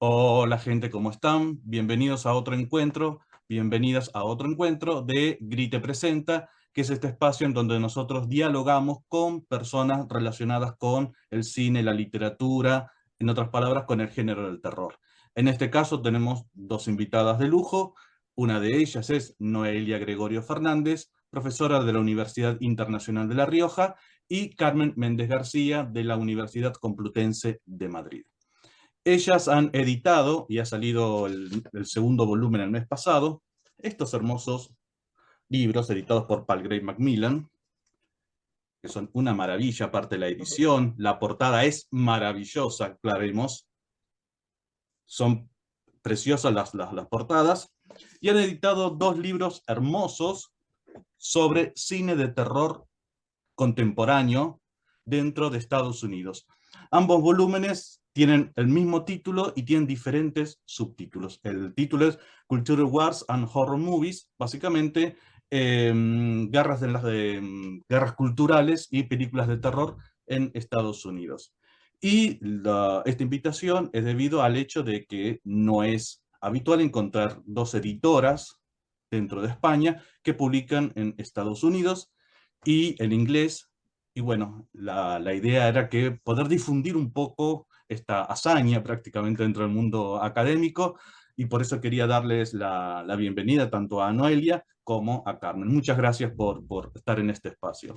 Hola gente, ¿cómo están? Bienvenidos a otro encuentro, bienvenidas a otro encuentro de Grite Presenta, que es este espacio en donde nosotros dialogamos con personas relacionadas con el cine, la literatura, en otras palabras, con el género del terror. En este caso tenemos dos invitadas de lujo, una de ellas es Noelia Gregorio Fernández, profesora de la Universidad Internacional de La Rioja, y Carmen Méndez García, de la Universidad Complutense de Madrid. Ellas han editado, y ha salido el segundo volumen el mes pasado, estos hermosos libros editados por Palgrave Macmillan, que son una maravilla, aparte de la edición. La portada es maravillosa, aclaremos. Son preciosas las portadas. Y han editado dos libros hermosos sobre cine de terror contemporáneo dentro de Estados Unidos. Ambos volúmenes tienen el mismo título y tienen diferentes subtítulos. El título es Culture Wars and Horror Movies, básicamente guerras culturales y películas de terror en Estados Unidos. Y esta invitación es debido al hecho de que no es habitual encontrar dos editoras dentro de España que publican en Estados Unidos y en inglés. Y bueno, la idea era que poder difundir un poco esta hazaña prácticamente dentro del mundo académico, y por eso quería darles la bienvenida tanto a Noelia como a Carmen. Muchas gracias por estar en este espacio.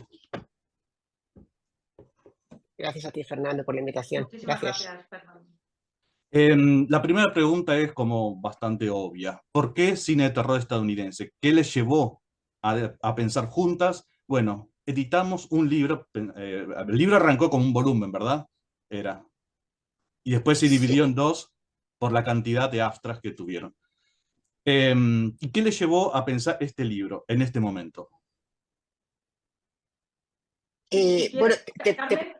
Gracias a ti, Fernando, por la invitación. Muchísimas Gracias. gracias, Fernando. La primera pregunta es como bastante obvia. ¿Por qué cine de terror estadounidense? ¿Qué les llevó a pensar juntas? Bueno, editamos un libro, el libro arrancó como un volumen, ¿verdad? Era. Y después se Sí. dividió en dos por la cantidad de abstracts que tuvieron. ¿Y qué les llevó a pensar este libro en este momento? Si Bueno, quieres, Carmen,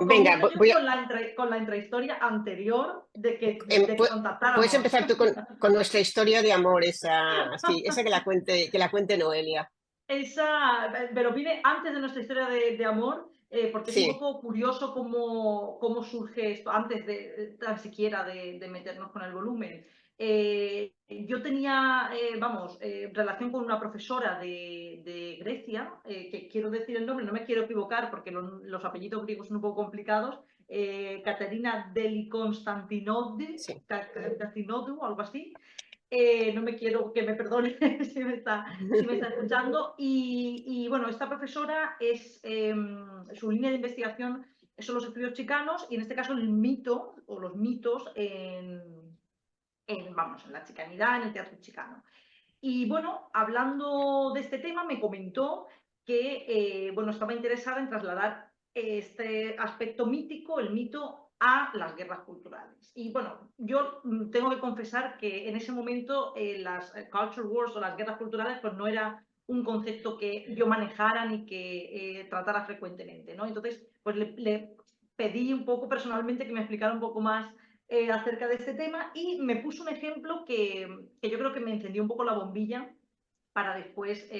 venga, comienza yo voy a, con la intrahistoria anterior de de que puedes contactáramos. empezar tú con nuestra historia de amor, sí, esa que la cuente Noelia. Pero viene antes de nuestra historia de amor, porque es un Sí. poco curioso cómo surge esto, antes de tan siquiera de meternos con el volumen. Yo tenía, relación con una profesora de Grecia, que quiero decir el nombre, no me quiero equivocar porque los apellidos griegos son un poco complicados, Caterina Deli Constantinodu, Sí. algo así. No me quiero que me perdone si me está escuchando. Y bueno, esta profesora es su línea de investigación son los estudios chicanos, y en este caso el mito o los mitos en la chicanidad, en el teatro chicano. Y bueno, hablando de este tema, me comentó que bueno, estaba interesada en trasladar este aspecto mítico, el mito, a las guerras culturales. Y bueno, yo tengo que confesar que en ese momento las culture wars o las guerras culturales pues no era un concepto que yo manejara ni que tratara frecuentemente, ¿no? Entonces, pues le pedí un poco personalmente que me explicara un poco más acerca de este tema, y me puso un ejemplo que yo creo que me encendió un poco la bombilla para después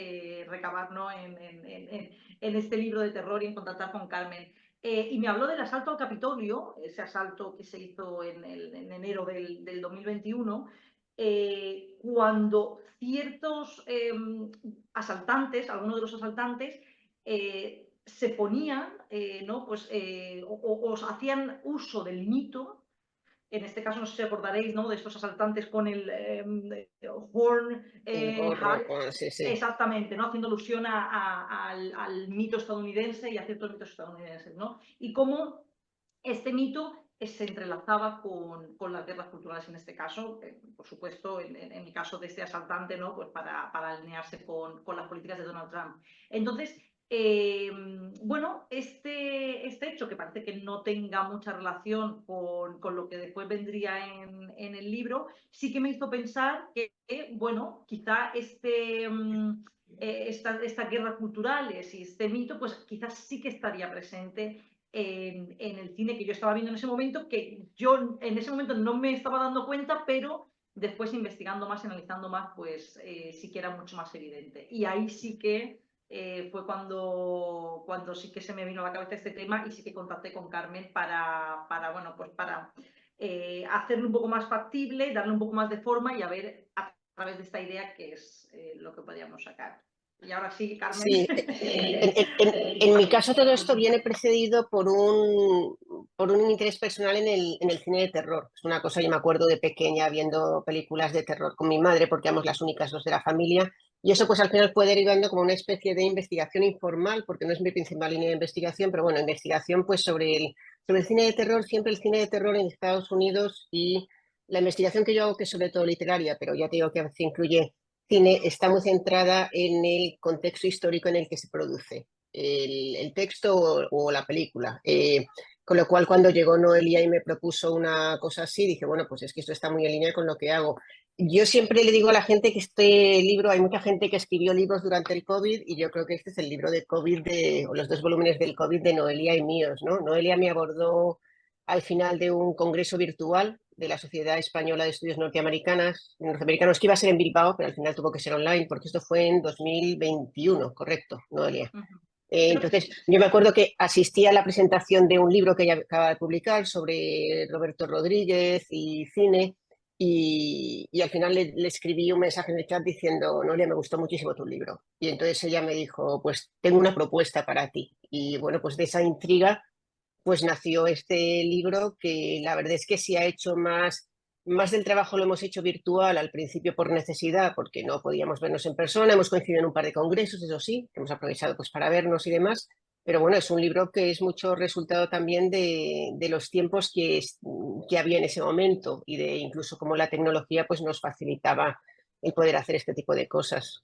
recabar, ¿no? en este libro de terror y en contactar con Carmen. Y me habló del asalto al Capitolio, ese asalto que se hizo en enero del 2021, cuando ciertos asaltantes, algunos de los asaltantes, se ponían, ¿no? Pues, o hacían uso del mito. En este caso, no sé si acordaréis, ¿no? De estos asaltantes con el horn Gorro, hat. sí, sí. Exactamente, ¿no? Haciendo alusión al mito estadounidense y a ciertos mitos estadounidenses, ¿no? Y cómo este mito se entrelazaba con las guerras culturales en este caso, por supuesto, en el caso de este asaltante, ¿no? Pues para alinearse con las políticas de Donald Trump. Entonces, bueno, este hecho, que parece que no tenga mucha relación con lo que después vendría en el libro, sí que me hizo pensar que, bueno, quizá estas guerras culturales y este mito, pues quizás sí que estaría presente en el cine que yo estaba viendo en ese momento, que yo en ese momento no me estaba dando cuenta, pero después investigando más, analizando más, pues sí que era mucho más evidente. Y ahí sí que fue cuando sí que se me vino a la cabeza este tema, y sí que contacté con Carmen para hacerlo un poco más factible, darle un poco más de forma y a ver a través de esta idea qué es lo que podríamos sacar. Y ahora sí, Carmen. Sí, en mi caso todo esto viene precedido por un interés personal en el cine de terror. Es una cosa, yo me acuerdo de pequeña viendo películas de terror con mi madre, porque éramos las únicas dos de la familia, y eso pues al final fue derivando como una especie de investigación informal, porque no es mi principal línea de investigación, pero bueno, investigación pues sobre el cine de terror, siempre el cine de terror en Estados Unidos, y la investigación que yo hago, que es sobre todo literaria, pero ya te digo que a veces incluye cine, está muy centrada en el contexto histórico en el que se produce el texto o la película. Con lo cual, cuando llegó Noelia y me propuso una cosa así, dije, bueno, pues es que esto está muy en línea con lo que hago. Yo siempre le digo a la gente que este libro, hay mucha gente que escribió libros durante el COVID y yo creo que este es el libro de COVID, o los dos volúmenes del COVID de Noelia y míos, ¿no? Noelia me abordó al final de un congreso virtual de la Sociedad Española de Estudios Norteamericanos, que iba a ser en Bilbao, pero al final tuvo que ser online, porque esto fue en 2021, correcto, Noelia. Entonces, yo me acuerdo que asistí a la presentación de un libro que ella acaba de publicar sobre Roberto Rodríguez y cine, y al final le escribí un mensaje en el chat diciendo, Noelia, me gustó muchísimo tu libro. Y entonces ella me dijo, pues tengo una propuesta para ti. Y bueno, pues de esa intriga pues nació este libro que la verdad es que sí ha hecho más del trabajo lo hemos hecho virtual al principio por necesidad, porque no podíamos vernos en persona, hemos coincidido en un par de congresos, eso sí, que hemos aprovechado pues para vernos y demás, pero bueno, es un libro que es mucho resultado también de los tiempos que había en ese momento y de incluso cómo la tecnología pues nos facilitaba el poder hacer este tipo de cosas.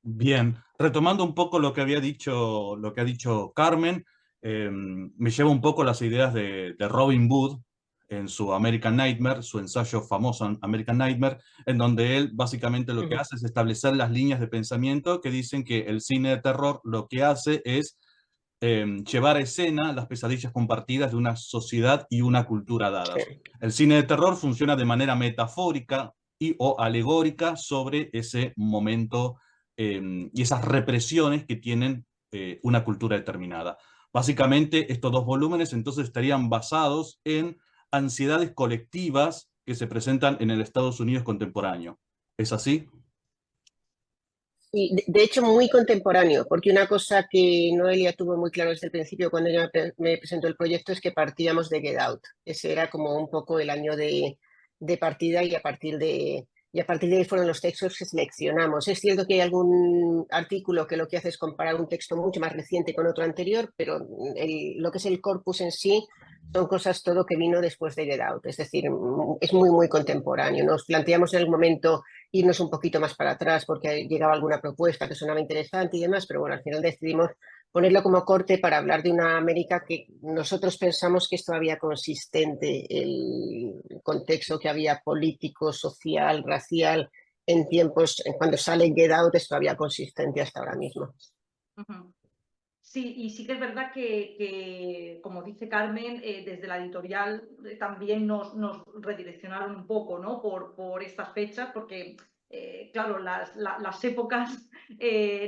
Bien, retomando un poco lo que ha dicho Carmen, me lleva un poco las ideas de Robin Hood en su American Nightmare, su ensayo famoso American Nightmare, en donde él básicamente lo que hace es establecer las líneas de pensamiento que dicen que el cine de terror lo que hace es llevar a escena las pesadillas compartidas de una sociedad y una cultura dadas. El cine de terror funciona de manera metafórica y o alegórica sobre ese momento y esas represiones que tienen una cultura determinada. Básicamente, estos dos volúmenes entonces estarían basados en ansiedades colectivas que se presentan en el Estados Unidos contemporáneo. ¿Es así? Y de hecho, muy contemporáneo, porque una cosa que Noelia tuvo muy claro desde el principio cuando ella me presentó el proyecto es que partíamos de Get Out. Ese era como un poco el año de partida y a partir de ahí fueron los textos que seleccionamos. Es cierto que hay algún artículo que lo que hace es comparar un texto mucho más reciente con otro anterior, pero lo que es el corpus en sí son cosas todo que vino después de Get Out. Es decir, es muy, muy contemporáneo. Nos planteamos en algún momento irnos un poquito más para atrás porque llegaba alguna propuesta que sonaba interesante y demás, pero bueno, al final decidimos ponerlo como corte para hablar de una América que nosotros pensamos que es todavía consistente, el contexto que había político, social, racial, en tiempos, cuando sale Get Out es todavía consistente hasta ahora mismo. Sí, y sí que es verdad que como dice Carmen, desde la editorial también nos redireccionaron un poco, ¿no? por estas fechas, porque, claro, las épocas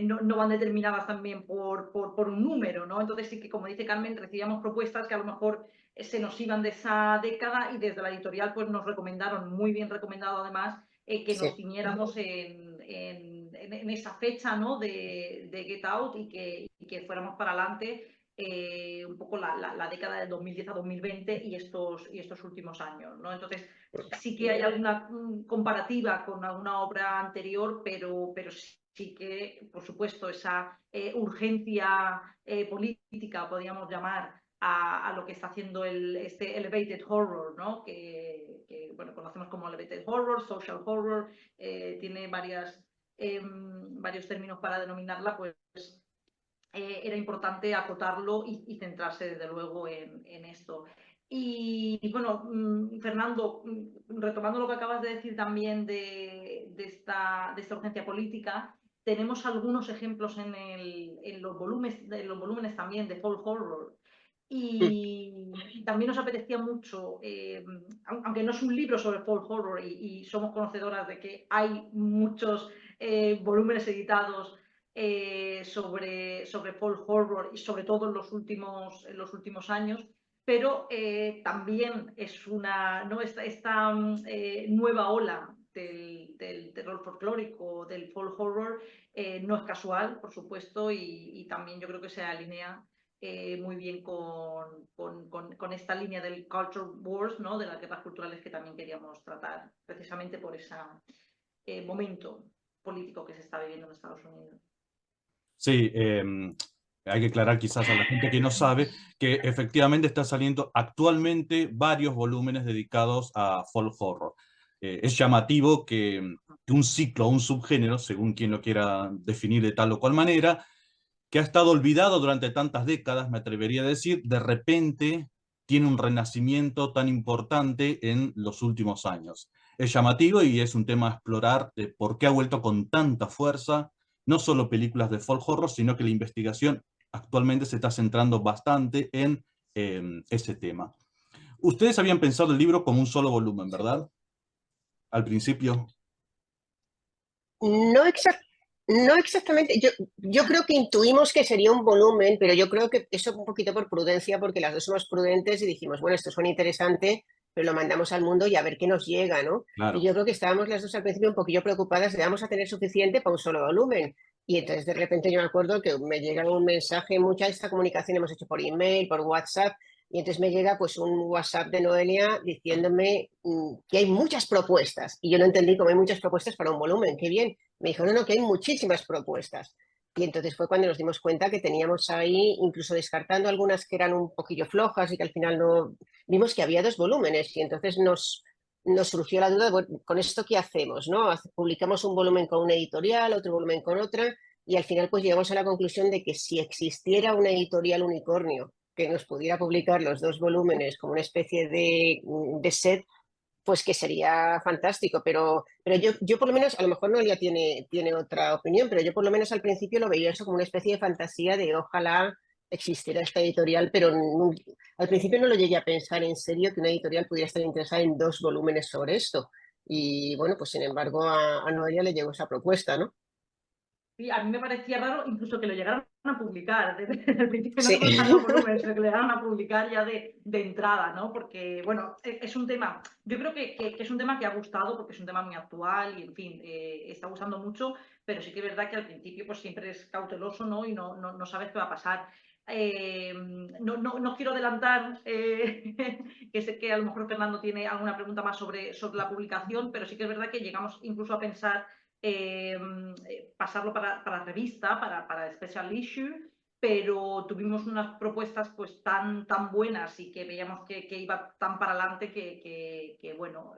no van determinadas también por un número, ¿no? Entonces sí que, como dice Carmen, recibíamos propuestas que a lo mejor se nos iban de esa década y desde la editorial pues nos recomendaron, muy bien recomendado además, que nos ciñéramos en esa fecha, ¿no? de Get Out y que fuéramos para adelante un poco la década del 2010 a 2020 y estos últimos años, ¿no? Entonces sí que hay alguna comparativa con alguna obra anterior, pero sí que, por supuesto, esa urgencia política, podríamos llamar, a lo que está haciendo este elevated horror, ¿no? que bueno, conocemos como elevated horror, social horror, tiene varios términos para denominarla, pues era importante acotarlo y centrarse desde luego en esto. Y bueno, Fernando, retomando lo que acabas de decir también de esta urgencia política, tenemos algunos ejemplos en los volúmenes también de folk horror. Y también nos apetecía mucho, aunque no es un libro sobre folk horror y somos conocedoras de que hay muchos volúmenes editados sobre folk horror y sobre todo en los últimos años, pero también es ¿no? esta nueva ola del terror folclórico, del folk horror, no es casual, por supuesto, y también yo creo que se alinea muy bien con esta línea del culture wars, ¿no? De las guerras culturales que también queríamos tratar, precisamente por ese momento político que se está viviendo en Estados Unidos. Sí, hay que aclarar quizás a la gente que no sabe que efectivamente está saliendo actualmente varios volúmenes dedicados a folk horror. Es llamativo que un ciclo, un subgénero, según quien lo quiera definir de tal o cual manera, que ha estado olvidado durante tantas décadas, me atrevería a decir, de repente tiene un renacimiento tan importante en los últimos años. Es llamativo y es un tema a explorar de por qué ha vuelto con tanta fuerza, no solo películas de folk horror, sino que la investigación actualmente se está centrando bastante en ese tema. Ustedes habían pensado el libro como un solo volumen, ¿verdad? Al principio. No, no exactamente. Yo creo que intuimos que sería un volumen, pero yo creo que eso un poquito por prudencia, porque las dos somos prudentes y dijimos, bueno, esto suena interesante, pero lo mandamos al mundo y a ver qué nos llega, ¿no? Y Claro. yo creo que estábamos las dos al principio un poquillo preocupadas de vamos a tener suficiente para un solo volumen. Y entonces de repente yo me acuerdo que me llega un mensaje, mucha de esta comunicación hemos hecho por email, por WhatsApp, y entonces me llega pues un WhatsApp de Noelia diciéndome que hay muchas propuestas. Y yo no entendí cómo hay muchas propuestas para un volumen, qué bien. Me dijo, no, no, que hay muchísimas propuestas. Y entonces fue cuando nos dimos cuenta que teníamos ahí, incluso descartando algunas que eran un poquillo flojas y que al final no, vimos que había dos volúmenes y entonces nos surgió la duda, bueno, ¿con esto qué hacemos? ¿No? Publicamos un volumen con una editorial, otro volumen con otra y al final pues llegamos a la conclusión de que si existiera una editorial unicornio que nos pudiera publicar los dos volúmenes como una especie de set, pues que sería fantástico, pero yo por lo menos, a lo mejor Noelia tiene otra opinión, pero yo por lo menos al principio lo veía eso como una especie de fantasía de ojalá existiera esta editorial, pero al principio no lo llegué a pensar en serio que una editorial pudiera estar interesada en dos volúmenes sobre esto. Y bueno, pues sin embargo a Noelia le llegó esa propuesta, ¿no? Sí, a mí me parecía raro incluso que lo llegaran a publicar. Desde el principio no Sí. solo salía un volumen, sino que lo llegaran a publicar ya de entrada, ¿no? Porque, bueno, es un tema, yo creo que es un tema que ha gustado porque es un tema muy actual y, en fin, está gustando mucho, pero sí que es verdad que al principio pues siempre es cauteloso, ¿no? Y no sabes qué va a pasar. No quiero adelantar, que sé que a lo mejor Fernando tiene alguna pregunta más sobre la publicación, pero sí que es verdad que llegamos incluso a pensar pasarlo para revista, para special issue, pero tuvimos unas propuestas pues tan buenas y que veíamos que iba tan para adelante que bueno,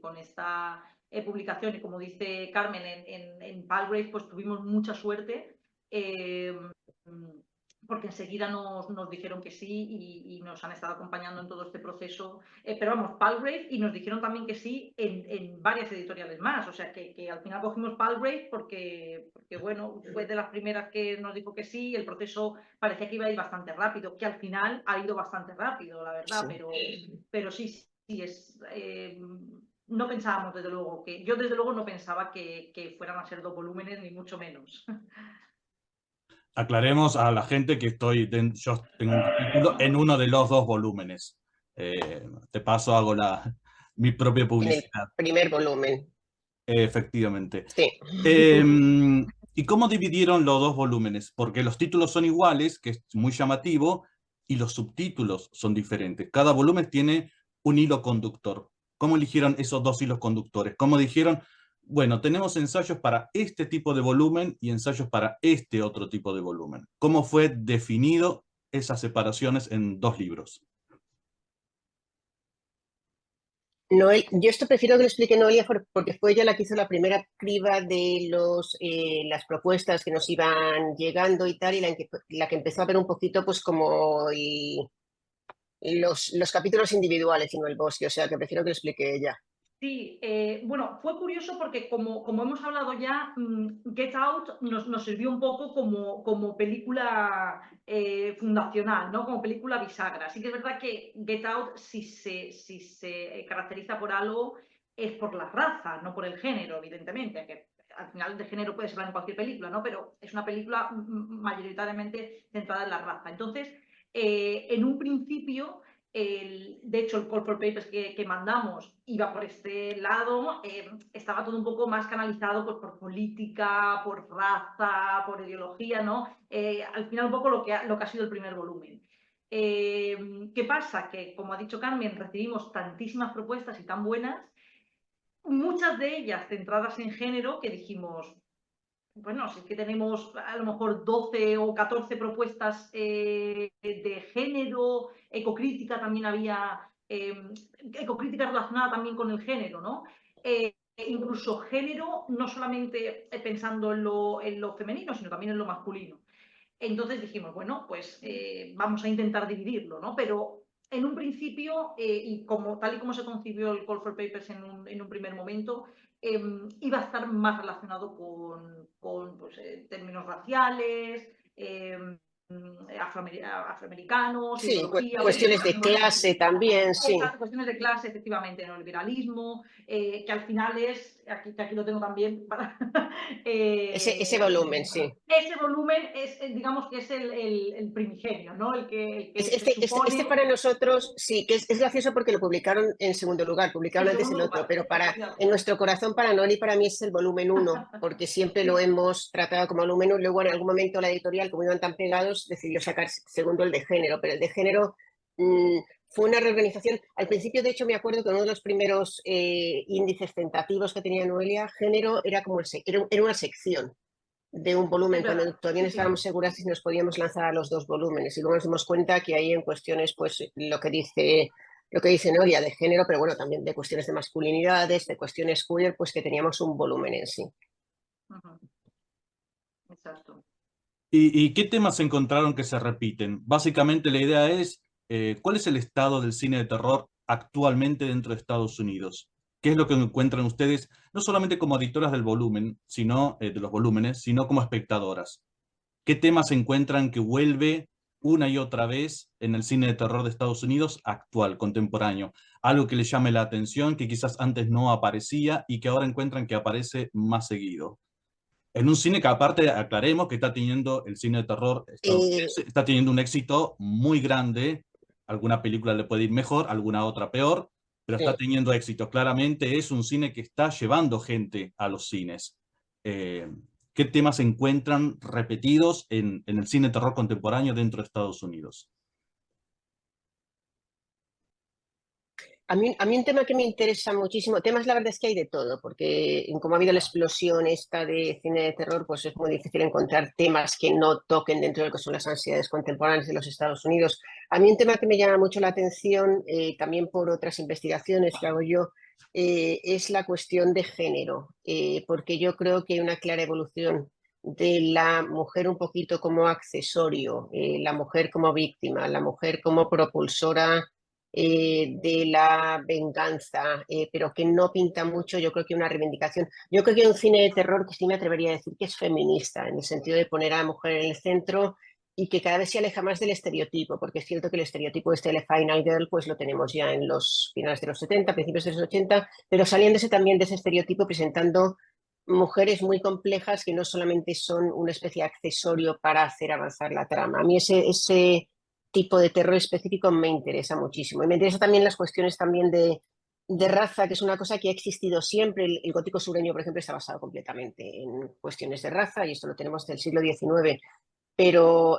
con esta publicación y como dice Carmen en Palgrave pues tuvimos mucha suerte. Porque enseguida nos dijeron que sí y nos han estado acompañando en todo este proceso. Pero vamos, Palgrave, y nos dijeron también que sí en varias editoriales más. O sea, que al final cogimos Palgrave porque, bueno, fue de las primeras que nos dijo que sí y el proceso parecía que iba a ir bastante rápido, que al final ha ido bastante rápido, la verdad. Sí. Pero sí es... no pensábamos, desde luego, yo desde luego no pensaba que fueran a ser 2 volúmenes, ni mucho menos. Aclaremos a la gente que yo tengo un capítulo en uno de los dos volúmenes. De paso hago mi propia En el publicidad. primer volumen. Efectivamente. Sí. ¿Y cómo dividieron los dos volúmenes? Porque los títulos son iguales, que es muy llamativo, y los subtítulos son diferentes. Cada volumen tiene un hilo conductor. ¿Cómo eligieron esos dos hilos conductores? ¿Cómo dijeron, bueno, tenemos ensayos para este tipo de volumen y ensayos para este otro tipo de volumen? ¿Cómo fue definido esas separaciones en dos libros? Yo esto prefiero que lo explique Noelia porque fue ella la que hizo la primera criba de las propuestas que nos iban llegando y tal, y la que empezó a ver un poquito pues como los capítulos individuales y no el bosque, o sea que prefiero que lo explique ella. Sí, bueno, fue curioso porque como hemos hablado ya, Get Out nos sirvió un poco como película fundacional, ¿no? Como película bisagra. Sí que es verdad que Get Out, si se caracteriza por algo, es por la raza, no por el género, evidentemente, que al final de género puede ser en cualquier película, ¿no? Pero es una película mayoritariamente centrada en la raza. Entonces, en un principio de hecho, el Call for Papers que mandamos iba por este lado, estaba todo un poco más canalizado pues, por política, por raza, por ideología, ¿no? Al final un poco lo que ha sido el primer volumen. ¿Qué pasa? Que, como ha dicho Carmen, recibimos tantísimas propuestas y tan buenas, muchas de ellas centradas en género, que dijimos, bueno, si es que tenemos a lo mejor 12 o 14 propuestas de género, ecocrítica también había, ecocrítica relacionada también con el género, ¿no? Incluso género, no solamente pensando en lo femenino, sino también en lo masculino. Entonces dijimos, bueno, pues vamos a intentar dividirlo, ¿no? Pero en un principio, y tal y como se concibió el Call for Papers en un primer momento, iba a estar más relacionado con pues, términos raciales, afroamericanos, Sí, ideología, cuestiones de clase también, sí. Exacto, cuestiones de clase, efectivamente, neoliberalismo, que al final es, que aquí lo tengo también, para, Ese volumen, sí. ese volumen es, digamos que es el primigenio, ¿no? El que se Este supone... para nosotros, sí, que es gracioso porque lo publicaron en segundo lugar, publicaron En antes segundo el otro, lugar, pero en efectivamente. nuestro corazón, para Noli, para mí es el volumen 1, porque siempre lo Sí. hemos tratado como volumen 1. Luego, en algún momento, la editorial, como iban tan pegados, decidió sacar segundo el de género, pero el de género fue una reorganización. Al principio, de hecho, me acuerdo que uno de los primeros índices tentativos que tenía Noelia, género, era como era una sección de un volumen, Es cuando verdad, todavía sí, no sí. estábamos seguras si nos podíamos lanzar a los dos volúmenes. Y luego nos dimos cuenta que hay en cuestiones, pues lo que dice Noria de género, pero bueno, también de cuestiones de masculinidades, de cuestiones queer, pues que teníamos un volumen en sí. Exacto. ¿Y qué temas encontraron que se repiten? Básicamente la idea es, ¿cuál es el estado del cine de terror actualmente dentro de Estados Unidos? ¿Qué es lo que encuentran ustedes, no solamente como editoras del volumen, sino de los volúmenes, sino como espectadoras? ¿Qué temas encuentran que vuelve una y otra vez en el cine de terror de Estados Unidos actual, contemporáneo? Algo que les llame la atención, que quizás antes no aparecía y que ahora encuentran que aparece más seguido. En un cine que aparte, aclaremos, que está teniendo el cine de terror estadounidense, está teniendo un éxito muy grande. Alguna película le puede ir mejor, alguna otra peor, pero está Sí. teniendo éxito. Claramente es un cine que está llevando gente a los cines. Eh, ¿Qué temas se encuentran repetidos en el cine de terror contemporáneo dentro de Estados Unidos? A mí un tema que me interesa muchísimo, temas la verdad es que hay de todo, porque como ha habido la explosión esta de cine de terror, pues es muy difícil encontrar temas que no toquen dentro de lo que son las ansiedades contemporáneas de los Estados Unidos. A mí un tema que me llama mucho la atención, también por otras investigaciones que hago yo, es la cuestión de género, porque yo creo que hay una clara evolución de la mujer un poquito como accesorio, la mujer como víctima, la mujer como propulsora de la venganza, pero que no pinta mucho, yo creo que una reivindicación. Yo creo que hay un cine de terror que sí me atrevería a decir que es feminista, en el sentido de poner a la mujer en el centro y que cada vez se aleja más del estereotipo, porque es cierto que el estereotipo este de la Final Girl pues lo tenemos ya en los finales de los 70, principios de los 80, pero saliéndose también de ese estereotipo, presentando mujeres muy complejas que no solamente son una especie de accesorio para hacer avanzar la trama. A mí ese tipo de terror específico me interesa muchísimo. Y me interesa también las cuestiones también de raza, que es una cosa que ha existido siempre. El gótico sureño, por ejemplo, está basado completamente en cuestiones de raza, y esto lo tenemos desde el siglo XIX. Pero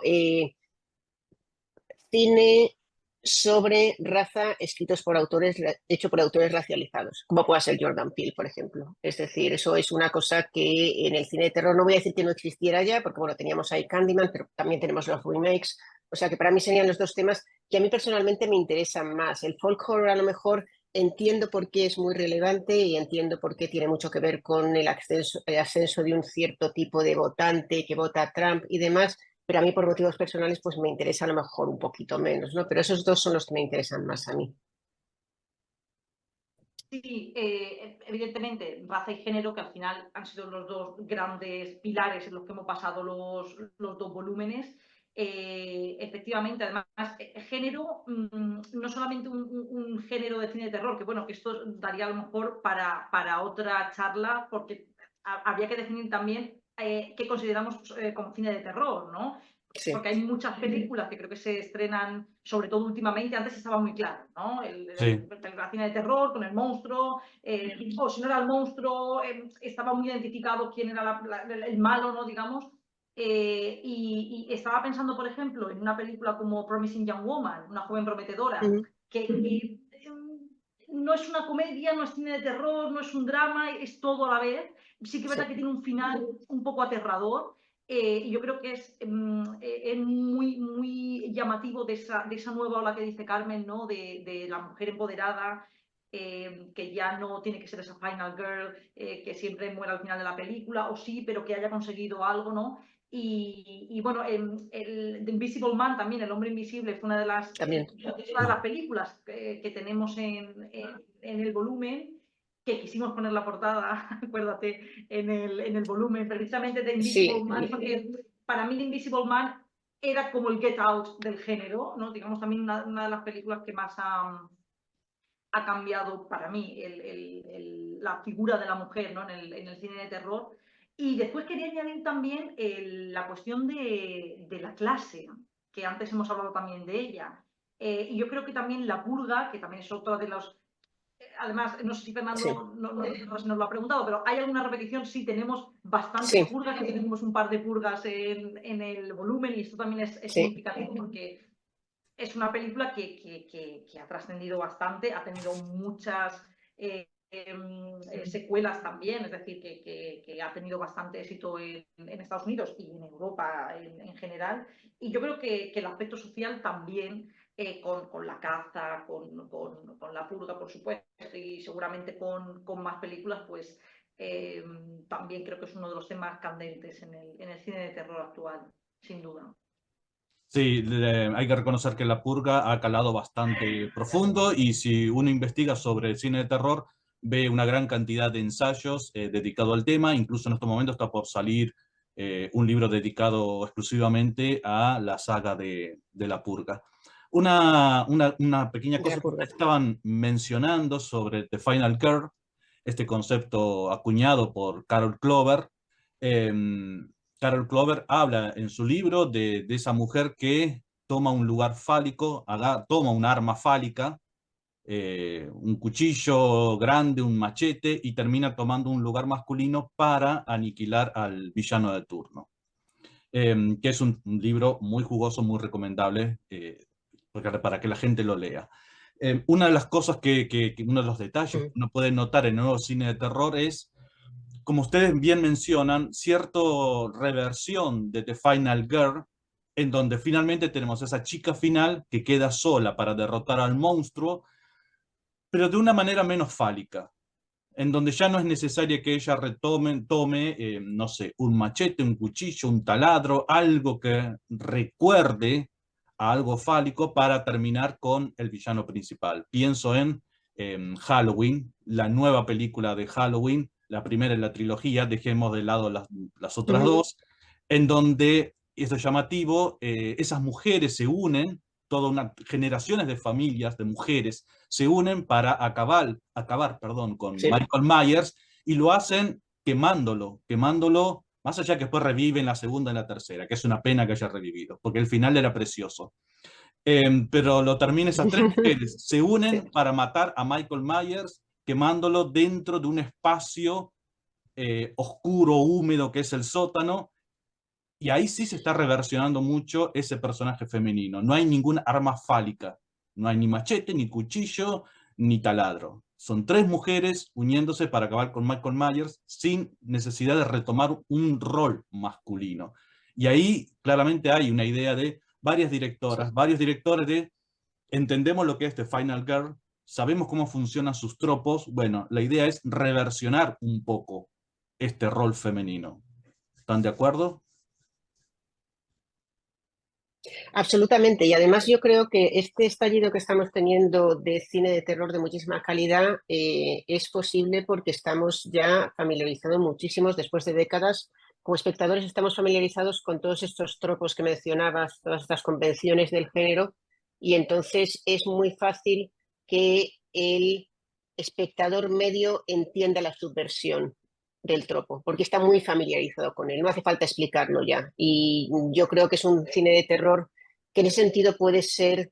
cine sobre raza escritos por autores, hecho por autores racializados, como pueda ser Jordan Peele, por ejemplo. Es decir, eso es una cosa que en el cine de terror no voy a decir que no existiera ya, porque bueno, teníamos ahí Candyman, pero también tenemos los remakes. O sea que para mí serían los dos temas que a mí personalmente me interesan más. El folk horror a lo mejor entiendo por qué es muy relevante y entiendo por qué tiene mucho que ver con el ascenso de un cierto tipo de votante que vota a Trump y demás, pero a mí por motivos personales pues me interesa a lo mejor un poquito menos, ¿no? Pero esos dos son los que me interesan más a mí. Sí, evidentemente, raza y género, que al final han sido los dos grandes pilares en los que hemos pasado los dos volúmenes. Efectivamente, además, género, no solamente un género de cine de terror, que bueno, que esto daría a lo mejor para otra charla, porque habría que definir también qué consideramos como cine de terror, ¿no? Sí. Porque hay muchas películas que creo que se estrenan, sobre todo últimamente, antes estaba muy claro, ¿no? Sí. La cine de terror con el monstruo, o si no era el monstruo, estaba muy identificado quién era el malo, ¿no? Digamos. Y estaba pensando, por ejemplo, en una película como Promising Young Woman, una joven prometedora, que no es una comedia, no es cine de terror, no es un drama, es todo a la vez. Sí que es verdad que tiene un final un poco aterrador. Y yo creo que es muy, muy llamativo de esa nueva ola que dice Carmen, ¿no? De la mujer empoderada, que ya no tiene que ser esa final girl que siempre muere al final de la película, o sí, pero que haya conseguido algo, ¿no? Y bueno, The Invisible Man también, El hombre invisible, fue una de las películas que tenemos en el volumen, que quisimos poner la portada, acuérdate, en el volumen, precisamente de Invisible Man, porque para mí The Invisible Man era como el Get Out del género, ¿no? Digamos, también una de las películas que más ha cambiado para mí la figura de la mujer, ¿no? en el cine de terror. Y después quería añadir también la cuestión de la clase, que antes hemos hablado también de ella. Y yo creo que también La Purga, que también es otra de los... Además, no sé si Fernando nos lo ha preguntado, pero ¿hay alguna repetición? Sí, tenemos bastantes purgas, que tenemos un par de purgas en el volumen, y esto también es significativo porque es una película que ha trascendido bastante, ha tenido muchas secuelas también, es decir, que ha tenido bastante éxito en Estados Unidos y en Europa en general. Y yo creo que el aspecto social también, con La Caza, con La Purga, por supuesto, y seguramente con más películas, pues también creo que es uno de los temas candentes en el cine de terror actual, sin duda. Sí, hay que reconocer que La Purga ha calado bastante profundo, y si uno investiga sobre el cine de terror, ve una gran cantidad de ensayos dedicados al tema. Incluso en estos momentos está por salir un libro dedicado exclusivamente a la saga de La Purga. Una pequeña cosa que estaban mencionando sobre The Final Girl, este concepto acuñado por Carol Clover. Carol Clover habla en su libro de esa mujer que toma un lugar fálico, toma un arma fálica, un cuchillo grande, un machete, y termina tomando un lugar masculino para aniquilar al villano de turno. Que es un libro muy jugoso, muy recomendable, para que la gente lo lea. Una de las cosas uno de los detalles que uno puede notar en el nuevo cine de terror es, como ustedes bien mencionan, cierta reversión de The Final Girl, en donde finalmente tenemos esa chica final que queda sola para derrotar al monstruo, pero de una manera menos fálica, en donde ya no es necesaria que ella tome, no sé, un machete, un cuchillo, un taladro, algo que recuerde a algo fálico para terminar con el villano principal. Pienso en Halloween, la nueva película de Halloween, la primera en la trilogía, dejemos de lado las otras dos, en donde, esto es llamativo, esas mujeres se unen, todas unas generaciones de familias, de mujeres, se unen para acabar con Michael Myers, y lo hacen quemándolo, más allá que después revive en la segunda y en la tercera, que es una pena que haya revivido, porque el final era precioso. Pero lo termina, esas tres mujeres se unen para matar a Michael Myers, quemándolo dentro de un espacio oscuro, húmedo, que es el sótano. Y ahí sí se está reversionando mucho ese personaje femenino. No hay ninguna arma fálica. No hay ni machete, ni cuchillo, ni taladro. Son tres mujeres uniéndose para acabar con Michael Myers sin necesidad de retomar un rol masculino. Y ahí claramente hay una idea de varias directoras, varios directores de entendemos lo que es The Final Girl, sabemos cómo funcionan sus tropos. Bueno, la idea es reversionar un poco este rol femenino. ¿Están de acuerdo? Absolutamente, y además yo creo que este estallido que estamos teniendo de cine de terror de muchísima calidad es posible porque estamos ya familiarizados muchísimos, después de décadas, como espectadores estamos familiarizados con todos estos tropos que mencionabas, todas estas convenciones del género, y entonces es muy fácil que el espectador medio entienda la subversión. del tropo, porque está muy familiarizado con él, no hace falta explicarlo ya. Y yo creo que es un cine de terror que en ese sentido puede ser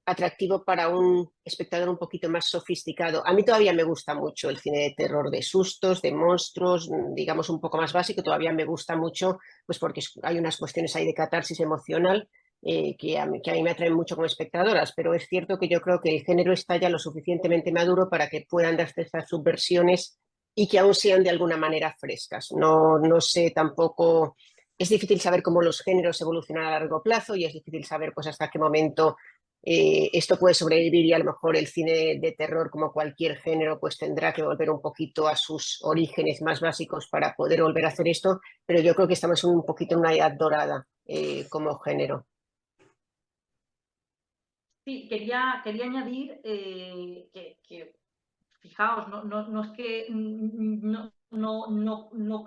atractivo para un espectador un poquito más sofisticado. A mí todavía me gusta mucho el cine de terror, de sustos, de monstruos, digamos un poco más básico, todavía me gusta mucho, pues porque hay unas cuestiones ahí de catarsis emocional que a mí me atraen mucho como espectadoras, pero es cierto que yo creo que el género está ya lo suficientemente maduro para que puedan darse estas subversiones y que aún sean de alguna manera frescas. No sé tampoco, es difícil saber cómo los géneros evolucionan a largo plazo y es difícil saber pues hasta qué momento esto puede sobrevivir y a lo mejor el cine de terror, como cualquier género, pues tendrá que volver un poquito a sus orígenes más básicos para poder volver a hacer esto, pero yo creo que estamos un poquito en una edad dorada como género. Sí, quería añadir que fijaos, no es que no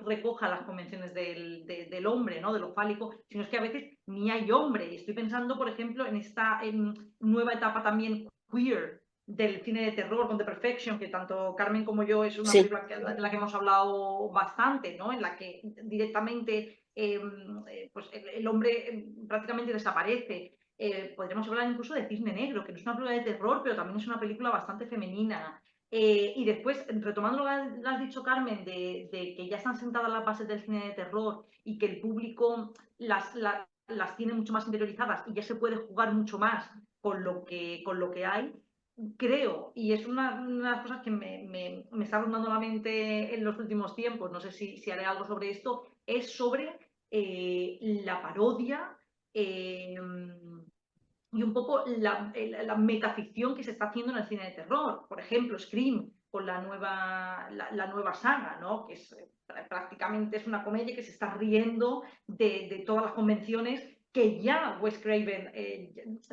recoja las convenciones del hombre, ¿no? De lo fálico, sino es que a veces ni hay hombre. Estoy pensando, por ejemplo, en esta nueva etapa también queer del cine de terror con The Perfection, que tanto Carmen como yo es una película de la que hemos hablado bastante, ¿no? En la que directamente pues el hombre prácticamente desaparece. Podríamos hablar incluso de Cisne Negro, que no es una película de terror, pero también es una película bastante femenina. Y después, retomando lo que has dicho, Carmen, de que ya están sentadas las bases del cine de terror y que el público las tiene mucho más interiorizadas y ya se puede jugar mucho más con lo que hay, creo, y es una de las cosas que me está rondando la mente en los últimos tiempos, no sé si haré algo sobre esto, es sobre la parodia y un poco la metaficción que se está haciendo en el cine de terror. Por ejemplo, Scream, con la nueva saga, ¿no? Que prácticamente es una comedia que se está riendo de todas las convenciones que ya Wes Craven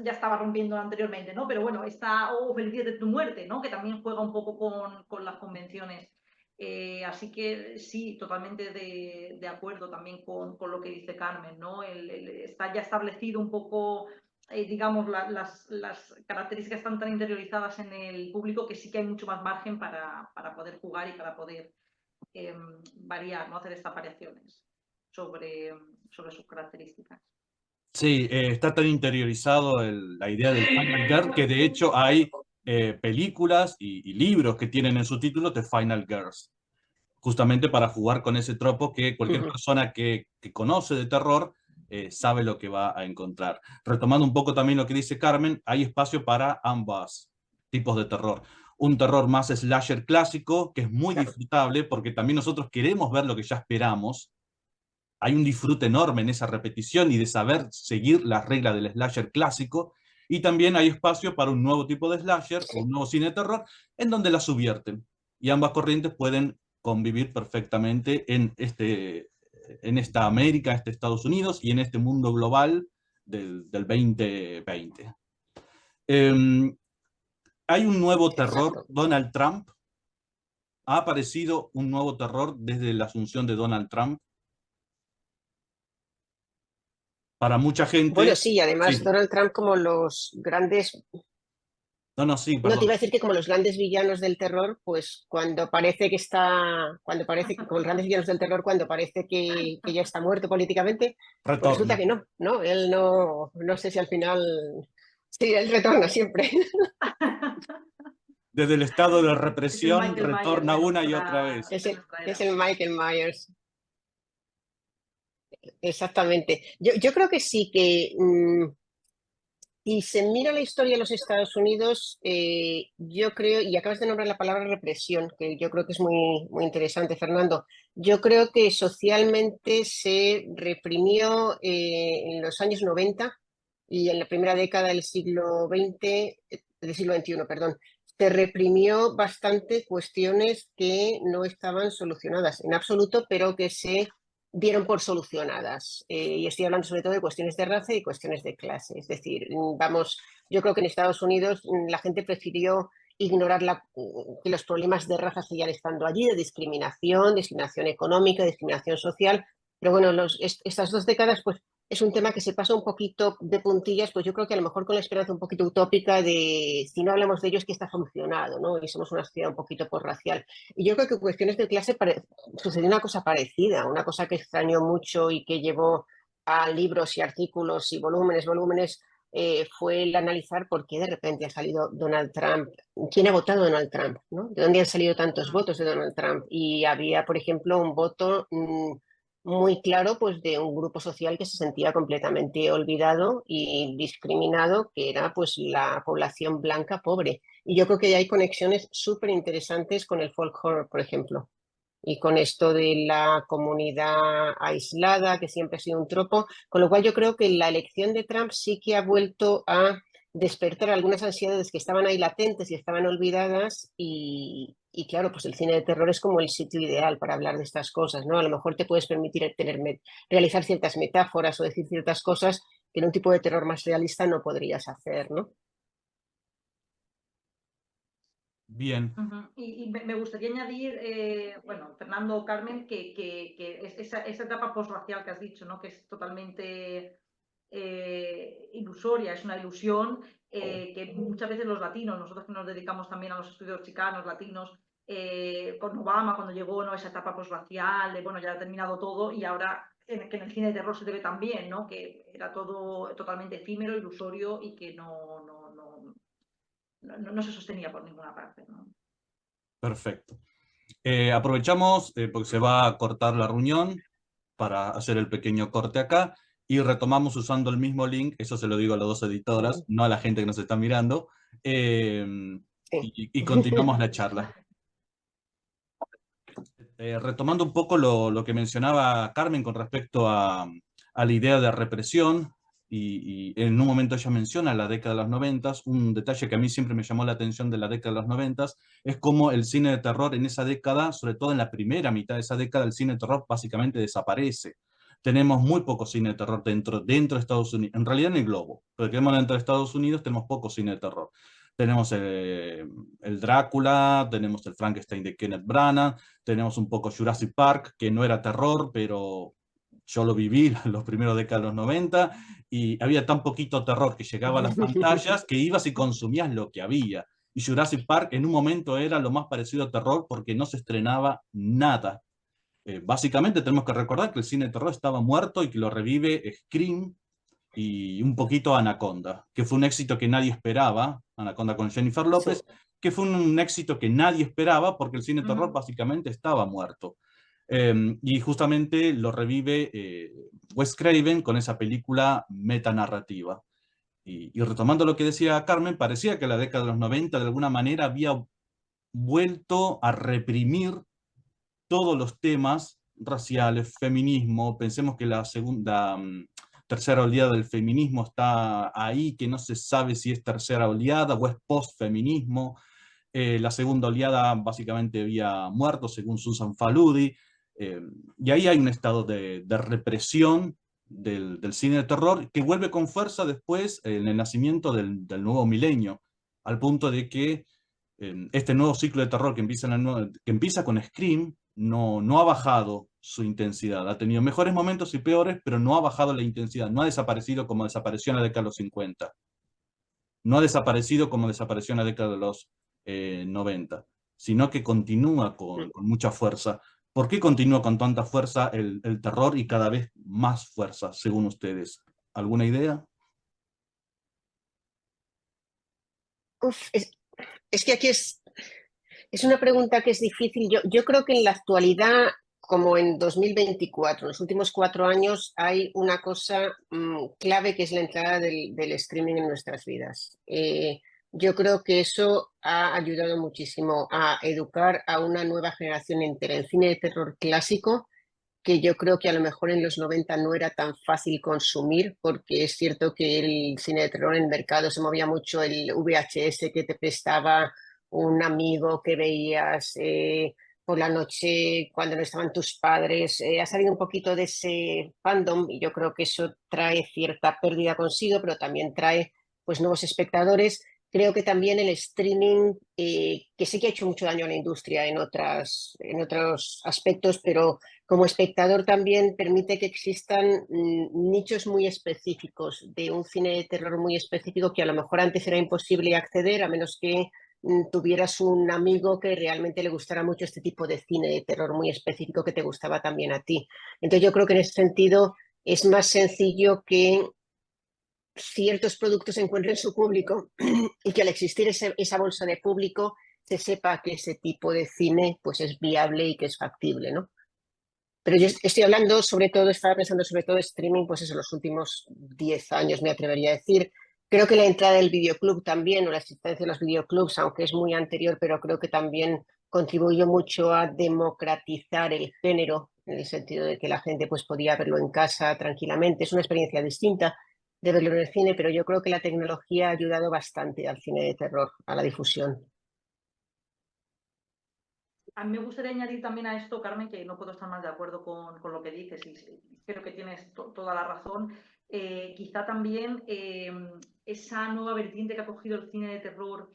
ya estaba rompiendo anteriormente, ¿no? Pero bueno, o Feliz Día de tu Muerte, ¿no? Que también juega un poco con las convenciones. Así que sí, totalmente de acuerdo también con lo que dice Carmen, ¿no? Está ya establecido un poco, digamos, las características están tan interiorizadas en el público que sí que hay mucho más margen para poder jugar y para poder variar, ¿no? Hacer estas variaciones sobre sus características. Sí, está tan interiorizado la idea del Final Girl que de hecho hay películas y libros que tienen en su título The Final Girls, justamente para jugar con ese tropo que cualquier persona que conoce de terror sabe lo que va a encontrar. Retomando un poco también lo que dice Carmen, hay espacio para ambos tipos de terror. Un terror más slasher clásico, que es muy disfrutable, porque también nosotros queremos ver lo que ya esperamos. Hay un disfrute enorme en esa repetición y de saber seguir las reglas del slasher clásico. Y también hay espacio para un nuevo tipo de slasher, o un nuevo cine de terror, en donde la subvierten. Y ambas corrientes pueden convivir perfectamente en esta América, este Estados Unidos y en este mundo global del 2020. Hay un nuevo terror, Donald Trump. Ha aparecido un nuevo terror desde la asunción de Donald Trump. Para mucha gente... Bueno, sí, y además Sí. Donald Trump como los grandes... No, sí, No, te perdón. iba a decir que como los grandes villanos del terror, pues cuando parece que como los grandes villanos del terror, cuando parece que ya está muerto políticamente, pues resulta Retorna. que no, él no sé si al final, sí, él retorna siempre. Desde el estado de Es el represión Michael Myers retorna de una y otra nuestra, vez. de nuestra Es era. el Michael Myers, exactamente. Yo creo que sí que... y se mira la historia de los Estados Unidos, yo creo, y acabas de nombrar la palabra represión, que yo creo que es muy interesante, Fernando. Yo creo que socialmente se reprimió en los años 90 y en la primera década del siglo XX, del siglo XXI, perdón, se reprimió bastante cuestiones que no estaban solucionadas en absoluto, pero que se dieron por solucionadas. Y estoy hablando sobre todo de cuestiones de raza y cuestiones de clase. Es decir, yo creo que en Estados Unidos la gente prefirió ignorar que los problemas de raza seguían estando allí, de discriminación económica, discriminación social. Pero bueno, estas 2 décadas pues es un tema que se pasa un poquito de puntillas, pues yo creo que a lo mejor con la esperanza un poquito utópica de si no hablamos de ellos, que está funcionado, ¿no? Y somos una sociedad un poquito racial. Y yo creo que en cuestiones de clase sucedió una cosa parecida, una cosa que extrañó mucho y que llevó a libros y artículos y volúmenes, fue el analizar por qué de repente ha salido Donald Trump. ¿Quién ha votado a Donald Trump? ¿No? ¿De dónde han salido tantos votos de Donald Trump? Y había, por ejemplo, un voto muy claro, pues, de un grupo social que se sentía completamente olvidado y discriminado, que era, pues, la población blanca pobre. Y yo creo que hay conexiones súper interesantes con el folk horror, por ejemplo, y con esto de la comunidad aislada, que siempre ha sido un tropo, con lo cual yo creo que la elección de Trump sí que ha vuelto a despertar algunas ansiedades que estaban ahí latentes y estaban olvidadas y claro, pues el cine de terror es como el sitio ideal para hablar de estas cosas, ¿no? A lo mejor te puedes permitir realizar ciertas metáforas o decir ciertas cosas que en un tipo de terror más realista no podrías hacer, ¿no? Bien, Y me gustaría añadir, bueno, Fernando o Carmen, que esa etapa posracial que has dicho, ¿no? Que es totalmente ilusoria, es una ilusión que muchas veces los latinos, nosotros que nos dedicamos también a los estudios chicanos, latinos, con Obama, cuando llegó, ¿no? Esa etapa posracial, de bueno, ya ha terminado todo y ahora que en el cine de terror se debe también, ¿no? Que era todo totalmente efímero, ilusorio y que no se sostenía por ninguna parte, ¿no? perfecto. Aprovechamos porque se va a cortar la reunión para hacer el pequeño corte acá y retomamos usando el mismo link, eso se lo digo a las dos editoras, no a la gente que nos está mirando, eh, Sí. y continuamos la charla. Retomando un poco lo que mencionaba Carmen con respecto a la idea de represión, y en un momento ella menciona la década de los 90, un detalle que a mí siempre me llamó la atención de la década de los 90 es cómo el cine de terror en esa década, sobre todo en la primera mitad de esa década, el cine de terror básicamente desaparece. Tenemos muy poco cine de terror dentro de Estados Unidos, en realidad en el globo, pero queremos dentro de Estados Unidos tenemos poco cine de terror. Tenemos el Drácula, tenemos el Frankenstein de Kenneth Branagh, tenemos un poco Jurassic Park, que no era terror, pero yo lo viví en los primeros décadas de los 90 y había tan poquito terror que llegaba a las pantallas que ibas y consumías lo que había. Y Jurassic Park en un momento era lo más parecido a terror porque no se estrenaba nada. Básicamente tenemos que recordar que el cine de terror estaba muerto y que lo revive Scream y un poquito Anaconda, que fue un éxito que nadie esperaba, Anaconda con Jennifer Sí. López, que fue un éxito que nadie esperaba porque el cine de terror básicamente estaba muerto. Y justamente lo revive Wes Craven con esa película metanarrativa. Y retomando lo que decía Carmen, parecía que la década de los 90 de alguna manera había vuelto a reprimir todos los temas raciales, feminismo, pensemos que la segunda, tercera oleada del feminismo está ahí, que no se sabe si es tercera oleada o es post-feminismo. La segunda oleada básicamente había muerto, según Susan Faludi, y ahí hay un estado de represión del cine de terror que vuelve con fuerza después en el nacimiento del nuevo milenio, al punto de que este nuevo ciclo de terror que empieza con Scream no ha bajado su intensidad. Ha tenido mejores momentos y peores, pero no ha bajado la intensidad. No ha desaparecido como desapareció en la década de los 50. No ha desaparecido como desapareció en la década de los 90, sino que continúa con mucha fuerza. ¿Por qué continúa con tanta fuerza el terror y cada vez más fuerza, según ustedes? ¿Alguna idea? Uf, es que aquí es una pregunta que es difícil. Yo creo que en la actualidad, como en 2024, en los últimos 4 años, hay una cosa clave que es la entrada del streaming en nuestras vidas. Yo creo que eso ha ayudado muchísimo a educar a una nueva generación entera en cine de terror clásico, que yo creo que a lo mejor en los 90 no era tan fácil consumir, porque es cierto que el cine de terror en el mercado se movía mucho el VHS que te prestaba un amigo que veías por la noche cuando no estaban tus padres. Ha salido un poquito de ese fandom y yo creo que eso trae cierta pérdida consigo, pero también trae pues nuevos espectadores creo que también el streaming, que sí que ha hecho mucho daño a la industria en otros aspectos, pero como espectador también permite que existan nichos muy específicos de un cine de terror muy específico que a lo mejor antes era imposible acceder a menos que tuvieras un amigo que realmente le gustara mucho este tipo de cine de terror muy específico que te gustaba también a ti. Entonces yo creo que en ese sentido es más sencillo que ciertos productos encuentren su público y que al existir esa bolsa de público se sepa que ese tipo de cine pues es viable y que es factible, ¿no? Pero yo estoy hablando sobre todo, estaba pensando sobre todo streaming, pues eso, en los últimos 10 años me atrevería a decir. Creo que la entrada del videoclub también, o la existencia de los videoclubs, aunque es muy anterior, pero creo que también contribuyó mucho a democratizar el género, en el sentido de que la gente pues podía verlo en casa tranquilamente. Es una experiencia distinta de verlo en el cine, pero yo creo que la tecnología ha ayudado bastante al cine de terror, a la difusión. A mí me gustaría añadir también a esto, Carmen, que no puedo estar más de acuerdo con lo que dices y creo que tienes toda la razón. Quizá también esa nueva vertiente que ha cogido el cine de terror,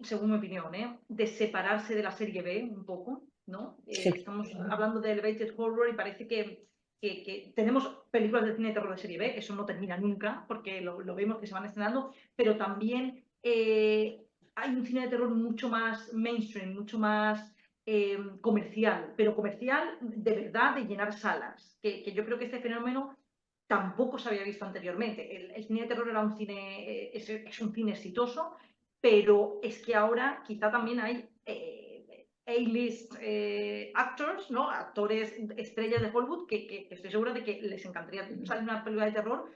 según mi opinión, de separarse de la serie B un poco, ¿no? Sí. Estamos hablando de elevated horror y parece que tenemos películas de cine de terror de serie B, eso no termina nunca porque lo vemos que se van estrenando, pero también hay un cine de terror mucho más mainstream, mucho más comercial, pero comercial de verdad, de llenar salas, que yo creo que este fenómeno tampoco se había visto anteriormente. El cine de terror era un cine, es un cine exitoso, pero es que ahora quizá también hay A-list actors, ¿no? Actores estrellas de Hollywood que estoy segura de que les encantaría salir una película de terror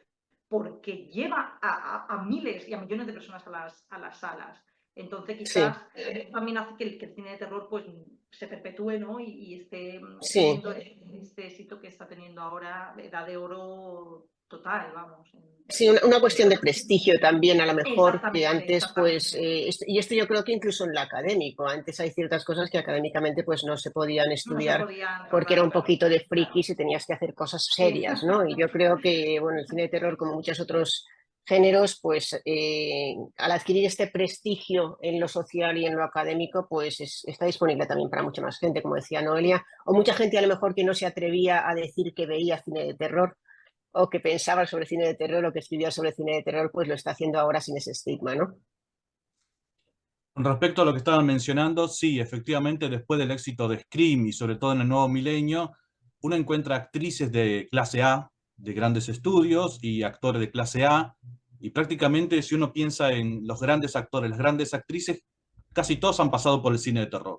porque lleva a miles y a millones de personas a las salas. Entonces quizás Sí. también hace que el cine de terror pues se perpetúe, ¿no? Y esté Sí. teniendo este éxito que está teniendo ahora, edad de oro total, vamos. Sí, una cuestión de prestigio también, a lo mejor, que Exactamente, antes, pues, exactamente. y esto yo creo que incluso en lo académico, antes hay ciertas cosas que académicamente pues no se podían No se estudiar podían porque era tratar, un claro. poquito de Claro. frikis y tenías que hacer cosas Sí. serias, ¿no? Y yo creo que, bueno, el cine de terror, como muchos otros géneros, pues al adquirir este prestigio en lo social y en lo académico, pues está disponible también para mucha más gente, como decía Noelia, o mucha gente a lo mejor que no se atrevía a decir que veía cine de terror o que pensaba sobre cine de terror o que escribía sobre cine de terror, pues lo está haciendo ahora sin ese estigma, ¿no? Con respecto a lo que estaban mencionando, sí, efectivamente, después del éxito de Scream y sobre todo en el nuevo milenio, uno encuentra actrices de clase A, de grandes estudios, y actores de clase A, y prácticamente si uno piensa en los grandes actores, las grandes actrices, casi todos han pasado por el cine de terror.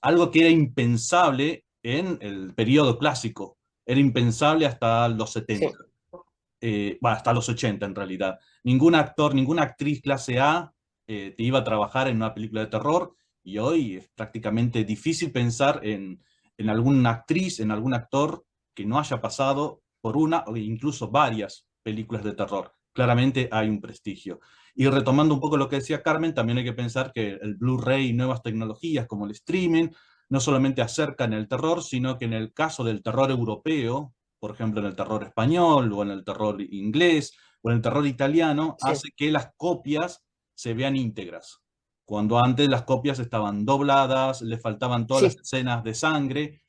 Algo que era impensable en el periodo clásico, era impensable hasta los Sí, 70, bueno, hasta los 80 en realidad. Ningún actor, ninguna actriz clase A te iba a trabajar en una película de terror, y hoy es prácticamente difícil pensar en alguna actriz, en algún actor que no haya pasado por una o incluso varias películas de terror. Claramente hay un prestigio. Y retomando un poco lo que decía Carmen, también hay que pensar que el Blu-ray y nuevas tecnologías como el streaming no solamente acercan el terror, sino que en el caso del terror europeo, por ejemplo en el terror español o en el terror inglés o en el terror italiano, sí, hace que las copias se vean íntegras. Cuando antes las copias estaban dobladas, le faltaban todas las sí, escenas de sangre,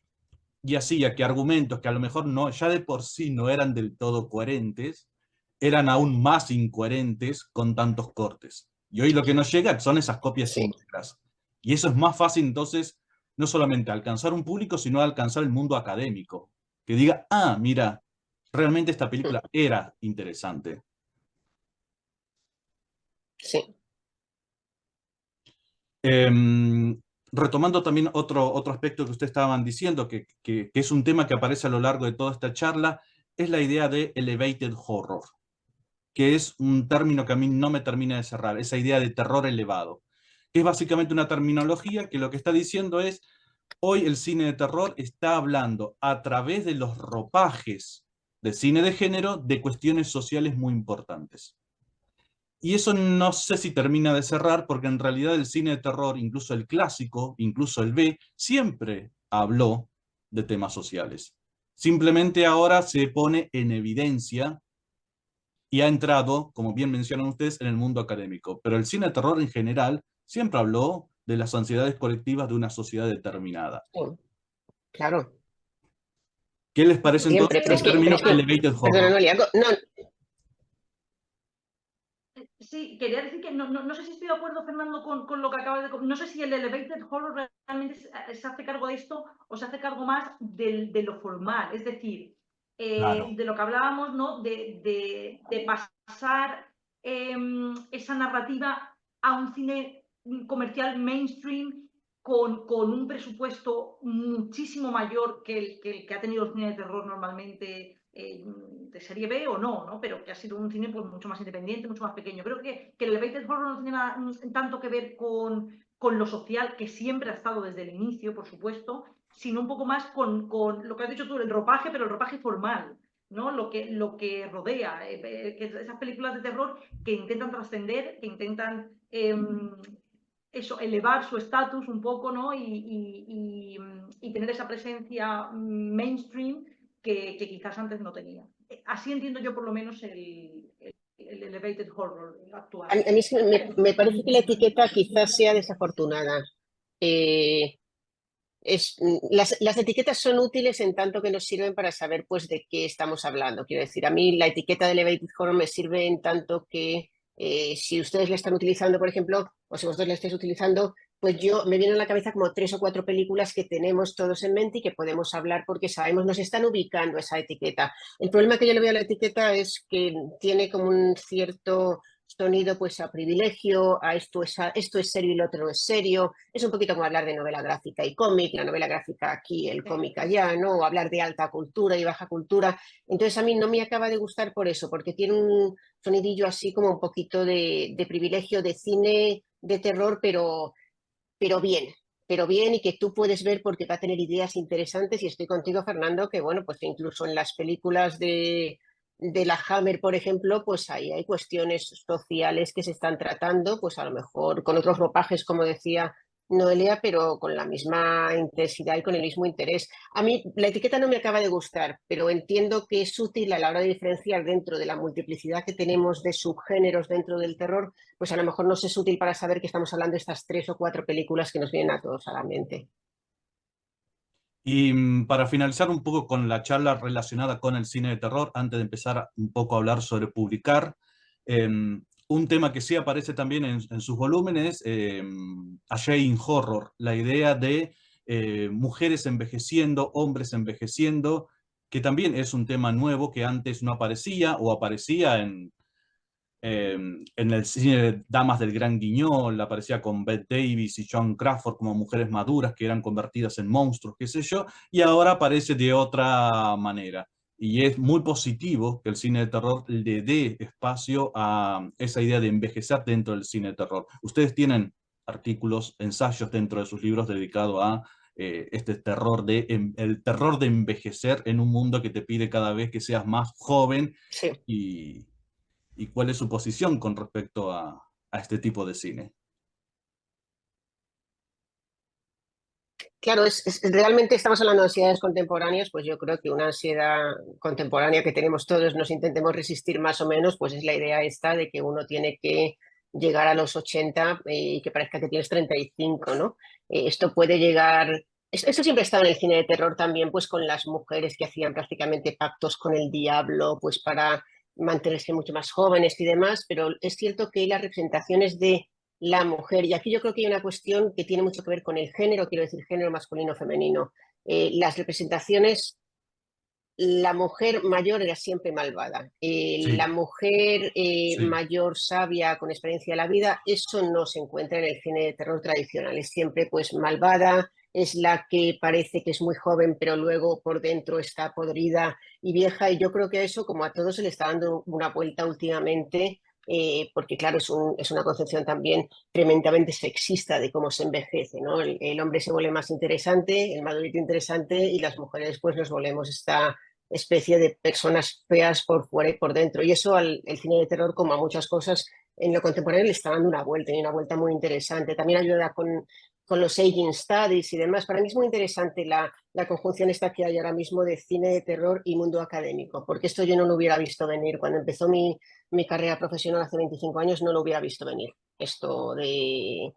y hacía que argumentos que a lo mejor no, ya de por sí no eran del todo coherentes, eran aún más incoherentes con tantos cortes. Y hoy lo que nos llega son esas copias sí. íntegras. Y eso es más fácil entonces, no solamente alcanzar un público, sino alcanzar el mundo académico. Que diga, ah, mira, realmente esta película era interesante. Sí. Retomando también otro aspecto que ustedes estaban diciendo, que es un tema que aparece a lo largo de toda esta charla, es la idea de elevated horror, que es un término que a mí no me termina de cerrar, esa idea de terror elevado. Es básicamente una terminología que lo que está diciendo es, hoy el cine de terror está hablando a través de los ropajes de cine de género de cuestiones sociales muy importantes. Y eso no sé si termina de cerrar, porque en realidad el cine de terror, incluso el clásico, incluso el B, siempre habló de temas sociales. Simplemente ahora se pone en evidencia y ha entrado, como bien mencionan ustedes, en el mundo académico. Pero el cine de terror en general siempre habló de las ansiedades colectivas de una sociedad determinada. Sí, claro, ¿Qué les parece Yo siempre, entonces pero el es que, pero término es que, elevated perdona, horror? Noelia, no, Sí, quería decir que no sé si estoy de acuerdo, Fernando, con lo que acabas de... No sé si el elevated horror realmente se hace cargo de esto o se hace cargo más de lo formal, es decir, Claro. de lo que hablábamos, ¿no? De pasar esa narrativa a un cine comercial mainstream con un presupuesto muchísimo mayor que el que ha tenido el cine de terror normalmente de serie B o no, pero que ha sido un cine pues, mucho más independiente, mucho más pequeño. Creo que el elevated horror no tiene nada, tanto que ver con lo social, que siempre ha estado desde el inicio, por supuesto, sino un poco más con lo que has dicho tú, el ropaje, pero el ropaje formal, ¿no? Lo que rodea, que esas películas de terror que intentan trascender, que intentan eso, elevar su estatus un poco, ¿no? Y tener esa presencia mainstream que quizás antes no tenía. Así entiendo yo por lo menos el elevated horror actual. a mí me parece que la etiqueta quizás sea desafortunada. Eh, las etiquetas son útiles en tanto que nos sirven para saber pues de qué estamos hablando. Quiero decir, a mí la etiqueta de elevated horror me sirve en tanto que si ustedes la están utilizando, por ejemplo, o si vosotros la estáis utilizando, pues yo me vienen a la cabeza como 3 o 4 películas que tenemos todos en mente y que podemos hablar porque sabemos, nos están ubicando esa etiqueta. El problema que yo le veo a la etiqueta es que tiene como un cierto sonido pues a privilegio, esto es serio y lo otro no es serio. Es un poquito como hablar de novela gráfica y cómic, la novela gráfica aquí, el cómic allá, ¿no? O hablar de alta cultura y baja cultura. Entonces a mí no me acaba de gustar por eso, porque tiene un sonidillo así como un poquito de privilegio de cine de terror, pero bien, pero bien y que tú puedes ver porque va a tener ideas interesantes y estoy contigo, Fernando, que bueno, pues incluso en las películas de la Hammer, por ejemplo, pues ahí hay cuestiones sociales que se están tratando, pues a lo mejor con otros ropajes, como decía Noelia, pero con la misma intensidad y con el mismo interés. A mí la etiqueta no me acaba de gustar, pero entiendo que es útil a la hora de diferenciar dentro de la multiplicidad que tenemos de subgéneros dentro del terror, pues a lo mejor nos es útil para saber que estamos hablando de estas 3 o 4 películas que nos vienen a todos a la mente. Y para finalizar un poco con la charla relacionada con el cine de terror, antes de empezar un poco a hablar sobre publicar, un tema que sí aparece también en sus volúmenes, A Shade Horror, la idea de mujeres envejeciendo, hombres envejeciendo, que también es un tema nuevo que antes no aparecía o aparecía en el cine de Damas del Gran Guiñol, aparecía con Bette Davis y Joan Crawford como mujeres maduras que eran convertidas en monstruos, qué sé yo, y ahora aparece de otra manera. Y es muy positivo que el cine de terror le dé espacio a esa idea de envejecer dentro del cine de terror. Ustedes tienen artículos, ensayos dentro de sus libros dedicados a este terror el terror de envejecer en un mundo que te pide cada vez que seas más joven Sí. y, y cuál es su posición con respecto a este tipo de cine. Claro, realmente estamos hablando de ansiedades contemporáneas, pues yo creo que una ansiedad contemporánea que tenemos todos, nos intentemos resistir más o menos, pues es la idea esta de que uno tiene que llegar a los 80 y que parezca que tienes 35, ¿no? Esto puede llegar, esto siempre ha estado en el cine de terror también, pues con las mujeres que hacían prácticamente pactos con el diablo, pues para mantenerse mucho más jóvenes y demás, pero es cierto que las representaciones de la mujer. Y aquí yo creo que hay una cuestión que tiene mucho que ver con el género, quiero decir género masculino o femenino. Las representaciones, la mujer mayor era siempre malvada. La Sí, mujer sí. mayor, sabia, con experiencia de la vida, eso no se encuentra en el cine de terror tradicional. Es siempre pues malvada, es la que parece que es muy joven, pero luego por dentro está podrida y vieja. Y yo creo que a eso, como a todos, se le está dando una vuelta últimamente, porque claro, es una concepción también tremendamente sexista de cómo se envejece, ¿no? El hombre se vuelve más interesante, el madurito interesante, y las mujeres pues nos volvemos esta especie de personas feas por fuera y por dentro. Y eso el cine de terror, como a muchas cosas en lo contemporáneo, le está dando una vuelta y una vuelta muy interesante. También ayuda con los aging studies y demás. Para mí es muy interesante la conjunción esta que hay ahora mismo de cine de terror y mundo académico, porque esto yo no lo hubiera visto venir. Cuando empezó mi carrera profesional hace 25 años no lo hubiera visto venir. Esto de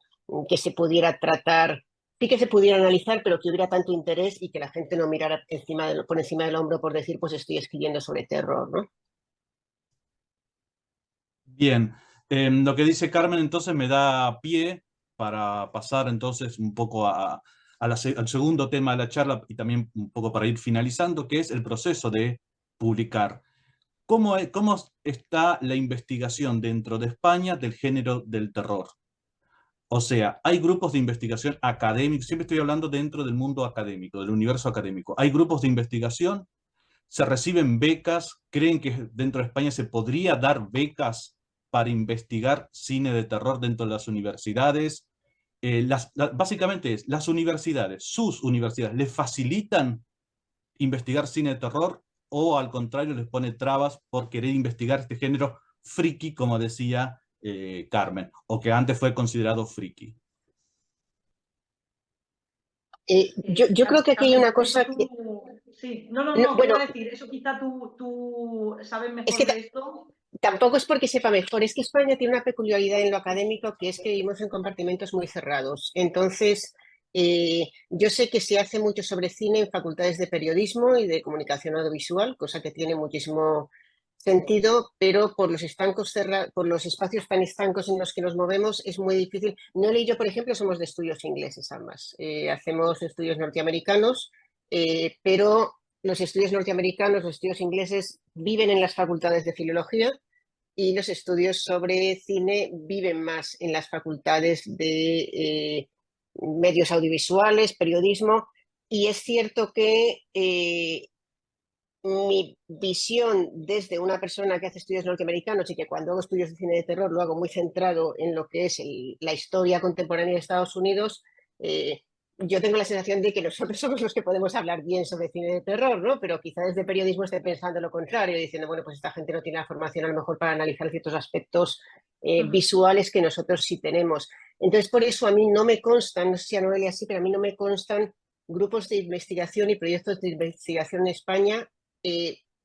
que se pudiera tratar, sí que se pudiera analizar, pero que hubiera tanto interés y que la gente no mirara por encima del hombro por decir, pues estoy escribiendo sobre terror, ¿no? Bien, lo que dice Carmen entonces me da pie para pasar entonces un poco al segundo tema de la charla y también un poco para ir finalizando, que es el proceso de publicar. ¿Cómo está la investigación dentro de España del género del terror? O sea, hay grupos de investigación académicos, siempre estoy hablando dentro del mundo académico, del universo académico. Hay grupos de investigación, se reciben becas, creen que dentro de España se podría dar becas para investigar cine de terror dentro de las universidades. Básicamente es, las universidades, sus universidades, ¿les facilitan investigar cine de terror o al contrario les pone trabas por querer investigar este género friki, como decía Carmen, o que antes fue considerado friki? Yo creo que aquí hay Carmen, una cosa eso que... Sí, que te Bueno, iba a decir, eso quizá tú sabes es mejor que de esto. tampoco es porque sepa mejor, es que España tiene una peculiaridad en lo académico que es que vivimos en compartimentos muy cerrados. Entonces, yo sé que se hace mucho sobre cine en facultades de periodismo y de comunicación audiovisual, cosa que tiene muchísimo sentido, pero por por los espacios tan estancos en los que nos movemos es muy difícil. Noel y yo, por ejemplo, somos de estudios ingleses ambas. Hacemos estudios norteamericanos, pero los estudios norteamericanos, los estudios ingleses viven en las facultades de filología y los estudios sobre cine viven más en las facultades de medios audiovisuales, periodismo, y es cierto que mi visión desde una persona que hace estudios norteamericanos y que cuando hago estudios de cine de terror lo hago muy centrado en lo que es la historia contemporánea de Estados Unidos, yo tengo la sensación de que nosotros somos los que podemos hablar bien sobre cine de terror, ¿no? Pero quizá desde periodismo esté pensando lo contrario, diciendo, bueno, pues esta gente no tiene la formación a lo mejor para analizar ciertos aspectos visuales que nosotros sí tenemos. Entonces, por eso a mí no me constan, no sé si a Noelia sí, pero a mí no me constan grupos de investigación y proyectos de investigación en España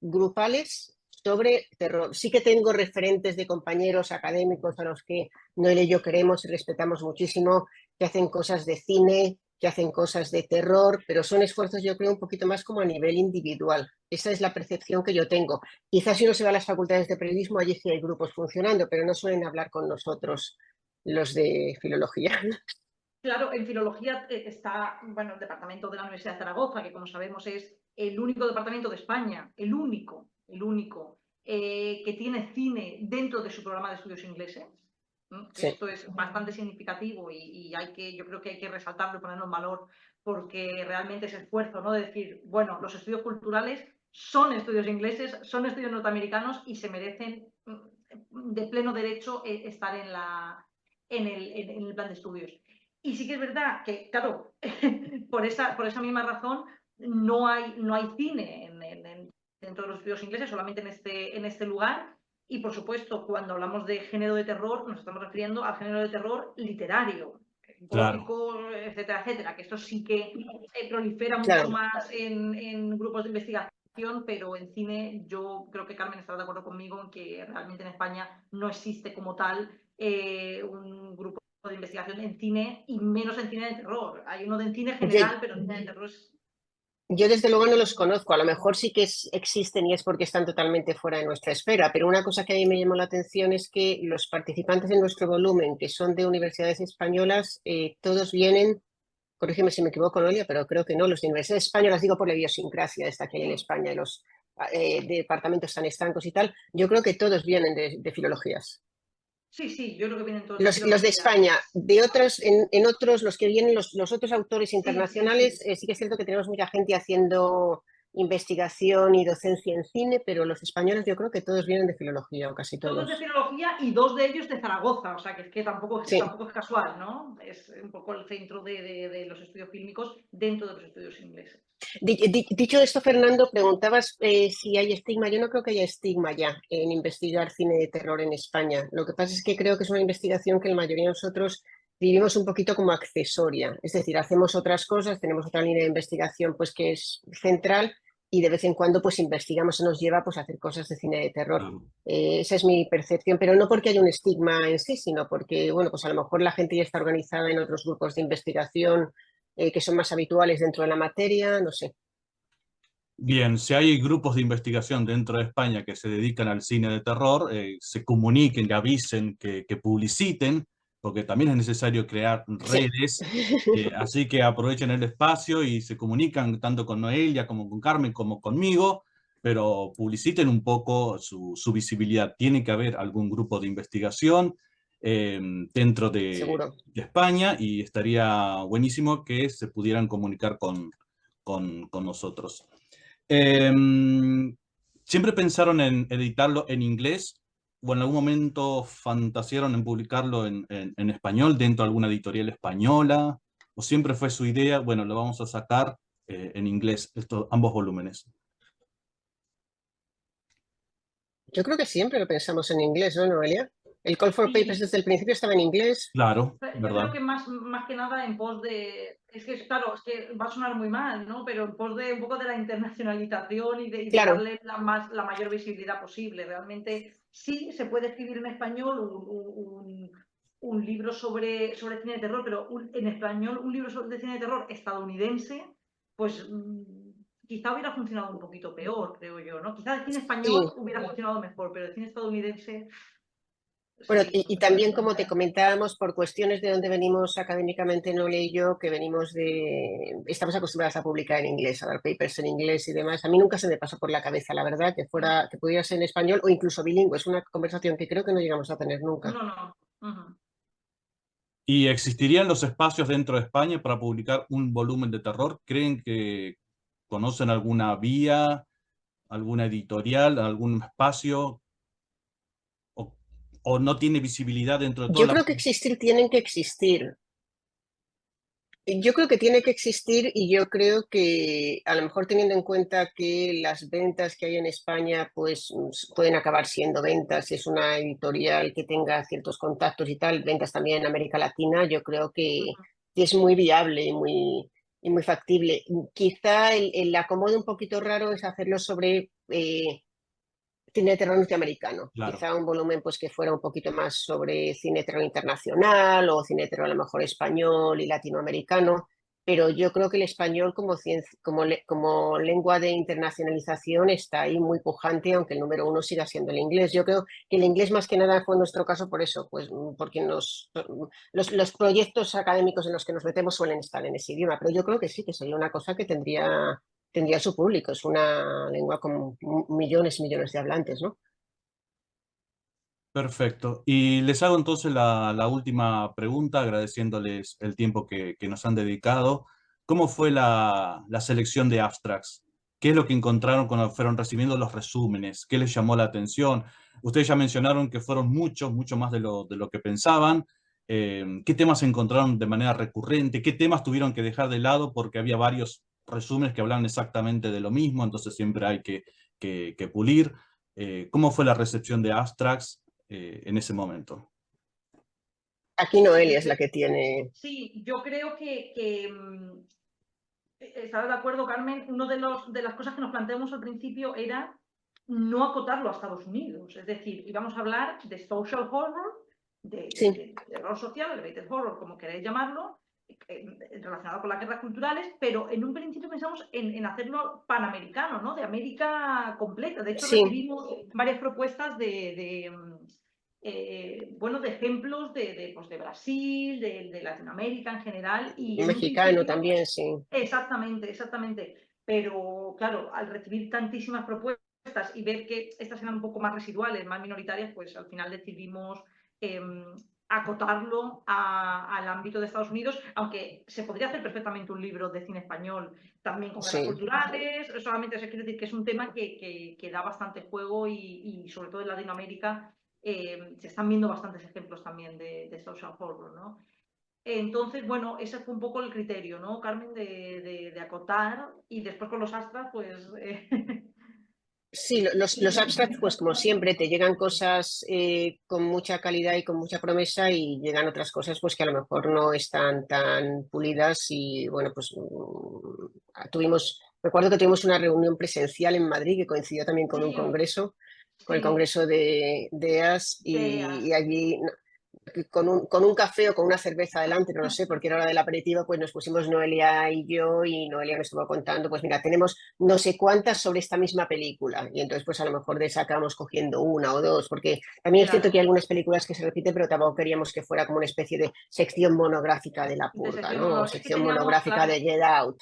grupales sobre terror. Sí que tengo referentes de compañeros académicos a los que Noelia y yo queremos y respetamos muchísimo, que hacen cosas de cine, que hacen cosas de terror, pero son esfuerzos yo creo un poquito más como a nivel individual. Esa es la percepción que yo tengo. Quizás si uno se va a las facultades de periodismo, allí sí hay grupos funcionando, pero no suelen hablar con nosotros los de filología. Claro, en filología está, bueno, el departamento de la Universidad de Zaragoza, que como sabemos es el único departamento de España, el único que tiene cine dentro de su programa de estudios ingleses. Sí. Esto es bastante significativo y yo creo que hay que resaltarlo y ponerlo en valor porque realmente ese esfuerzo, ¿no? De decir, bueno, los estudios culturales son estudios ingleses, son estudios norteamericanos y se merecen de pleno derecho estar en el plan de estudios. Y sí que es verdad que, claro, por esa misma razón no hay cine dentro de los estudios ingleses, solamente en este lugar. Y, por supuesto, cuando hablamos de género de terror, nos estamos refiriendo al género de terror literario, Claro, gótico, etcétera, etcétera, que esto sí que prolifera mucho Claro. más en grupos de investigación, pero en cine yo creo que Carmen estará de acuerdo conmigo en que realmente en España no existe como tal un grupo de investigación en cine y menos en cine de terror. Hay uno de cine general, pero en cine de terror es... Yo desde luego no los conozco, a lo mejor sí que existen y es porque están totalmente fuera de nuestra esfera, pero una cosa que a mí me llamó la atención es que los participantes en nuestro volumen, que son de universidades españolas, todos vienen, corrígeme si me equivoco, Noelia, pero creo que no, los de universidades españolas, digo por la idiosincrasia esta que hay en España y los departamentos tan estancos y tal, yo creo que todos vienen de filologías. Sí, yo creo que vienen todos de Los de filología. España, de otros, en otros, los que vienen, los otros autores internacionales, Sí. sí que es cierto que tenemos mucha gente haciendo investigación y docencia en cine, pero los españoles yo creo que todos vienen de filología, o casi Todos de todos. filología y dos de ellos de Zaragoza, o sea que tampoco Sí. es casual, ¿no? Es un poco el centro de los estudios fílmicos dentro de los estudios ingleses. Dicho esto, Fernando, preguntabas si hay estigma. Yo no creo que haya estigma ya en investigar cine de terror en España. Lo que pasa es que creo que es una investigación que la mayoría de nosotros vivimos un poquito como accesoria, es decir, hacemos otras cosas, tenemos otra línea de investigación pues que es central y de vez en cuando pues investigamos, se nos lleva pues a hacer cosas de cine de terror. Claro. Esa es mi percepción, pero no porque haya un estigma en sí, sino porque, bueno, pues a lo mejor la gente ya está organizada en otros grupos de investigación que son más habituales dentro de la materia, no sé. Bien, si hay grupos de investigación dentro de España que se dedican al cine de terror, se comuniquen, que avisen, que publiciten, porque también es necesario crear Sí. redes, así que aprovechen el espacio y se comunican tanto con Noelia como con Carmen como conmigo, pero publiciten un poco su visibilidad. Tiene que haber algún grupo de investigación dentro Seguro. de España y estaría buenísimo que se pudieran comunicar con nosotros. ¿Siempre pensaron en editarlo en inglés o en algún momento fantasearon en publicarlo en español dentro de alguna editorial española? ¿O siempre fue su idea, bueno, lo vamos a sacar en inglés, ambos volúmenes? Yo creo que siempre lo pensamos en inglés, ¿no, Noelia? El Call for Papers Sí, desde el principio estaba en inglés. Claro, yo creo ¿verdad? que más que nada en pos de, es que claro, es que va a sonar muy mal, ¿no? Pero en pos de un poco de la internacionalización y de Claro, darle la mayor visibilidad posible. Realmente sí se puede escribir en español un libro sobre cine de terror, pero en español un libro de cine de terror estadounidense, pues quizá hubiera funcionado un poquito peor, creo yo, ¿no? Quizá el cine español sí. hubiera funcionado mejor, pero el cine estadounidense Bueno, sí. y también como te comentábamos, por cuestiones de donde venimos académicamente, Noelia y yo, que venimos estamos acostumbradas a publicar en inglés, a dar papers en inglés y demás. A mí nunca se me pasó por la cabeza, la verdad, que pudiera ser en español o incluso bilingüe. Es una conversación que creo que no llegamos a tener nunca. No, no. Ujú. ¿Y existirían los espacios dentro de España para publicar un volumen de terror? ¿Creen que conocen alguna vía, alguna editorial, algún espacio o, o no tiene visibilidad dentro de toda Yo la... creo que existir tienen que existir. Yo creo que tiene que existir y yo creo que a lo mejor teniendo en cuenta que las ventas que hay en España pues pueden acabar siendo ventas, si es una editorial que tenga ciertos contactos y tal, ventas también en América Latina, yo creo que es muy viable y muy factible. Quizá el acomodo un poquito raro es hacerlo sobre cine de terror norteamericano. Claro. Quizá un volumen pues que fuera un poquito más sobre cine de terror internacional o cine de terror a lo mejor español y latinoamericano, pero yo creo que el español como lengua de internacionalización está ahí muy pujante, aunque el número uno siga siendo el inglés. Yo creo que el inglés más que nada fue nuestro caso por eso, pues porque los proyectos académicos en los que nos metemos suelen estar en ese idioma, pero yo creo que sí, que sería una cosa que tendría su público. Es una lengua con millones y millones de hablantes, ¿no? Perfecto. Y les hago entonces la última pregunta, agradeciéndoles el tiempo que nos han dedicado. ¿Cómo fue la selección de abstracts? ¿Qué es lo que encontraron cuando fueron recibiendo los resúmenes? ¿Qué les llamó la atención? Ustedes ya mencionaron que fueron muchos, mucho más de lo que pensaban. ¿Qué temas encontraron de manera recurrente? ¿Qué temas tuvieron que dejar de lado porque había varios resúmenes que hablaban exactamente de lo mismo? Entonces siempre hay que pulir. ¿Cómo fue la recepción de abstracts en ese momento? Aquí Sí, Noelia es la que tiene. sí, yo creo que estarás de acuerdo, Carmen, de las cosas que nos planteamos al principio era no acotarlo a Estados Unidos. Es decir, íbamos a hablar de social horror, Sí, de terror social, elevated horror, como queréis llamarlo, relacionado con las guerras culturales, pero en un principio pensamos en hacerlo panamericano, ¿no? De América completa. De hecho, sí, recibimos varias propuestas bueno, de ejemplos pues de Brasil, de Latinoamérica en general, y en un mexicano principio, también, sí. exactamente, exactamente, pero claro, al recibir tantísimas propuestas y ver que estas eran un poco más residuales, más minoritarias, pues al final decidimos eh, acotarlo al ámbito de Estados Unidos, aunque se podría hacer perfectamente un libro de cine español también con guerras Sí. culturales, solamente se quiere decir que es un tema que da bastante juego y sobre todo en Latinoamérica se están viendo bastantes ejemplos también de social horror, ¿no? Entonces, bueno, ese fue un poco el criterio, ¿no, Carmen? De acotar y después con los astras, pues Sí, los abstracts, pues como siempre, te llegan cosas con mucha calidad y con mucha promesa y llegan otras cosas pues que a lo mejor no están tan pulidas y bueno, pues recuerdo que tuvimos una reunión presencial en Madrid que coincidió también con un Sí, congreso, con el sí, congreso de EAS y ideas. allí con un café o con una cerveza adelante, no lo sé, porque era hora del aperitivo, pues nos pusimos Noelia y yo y Noelia me estuvo contando, pues mira, tenemos no sé cuántas sobre esta misma película y entonces pues a lo mejor de esa acabamos cogiendo una o dos, porque también es cierto que hay Claro. algunas películas que se repiten, pero tampoco queríamos que fuera como una especie de sección monográfica de La De Purga, sección ¿no? O mono, es que sección teníamos, monográfica de claro, Get Out,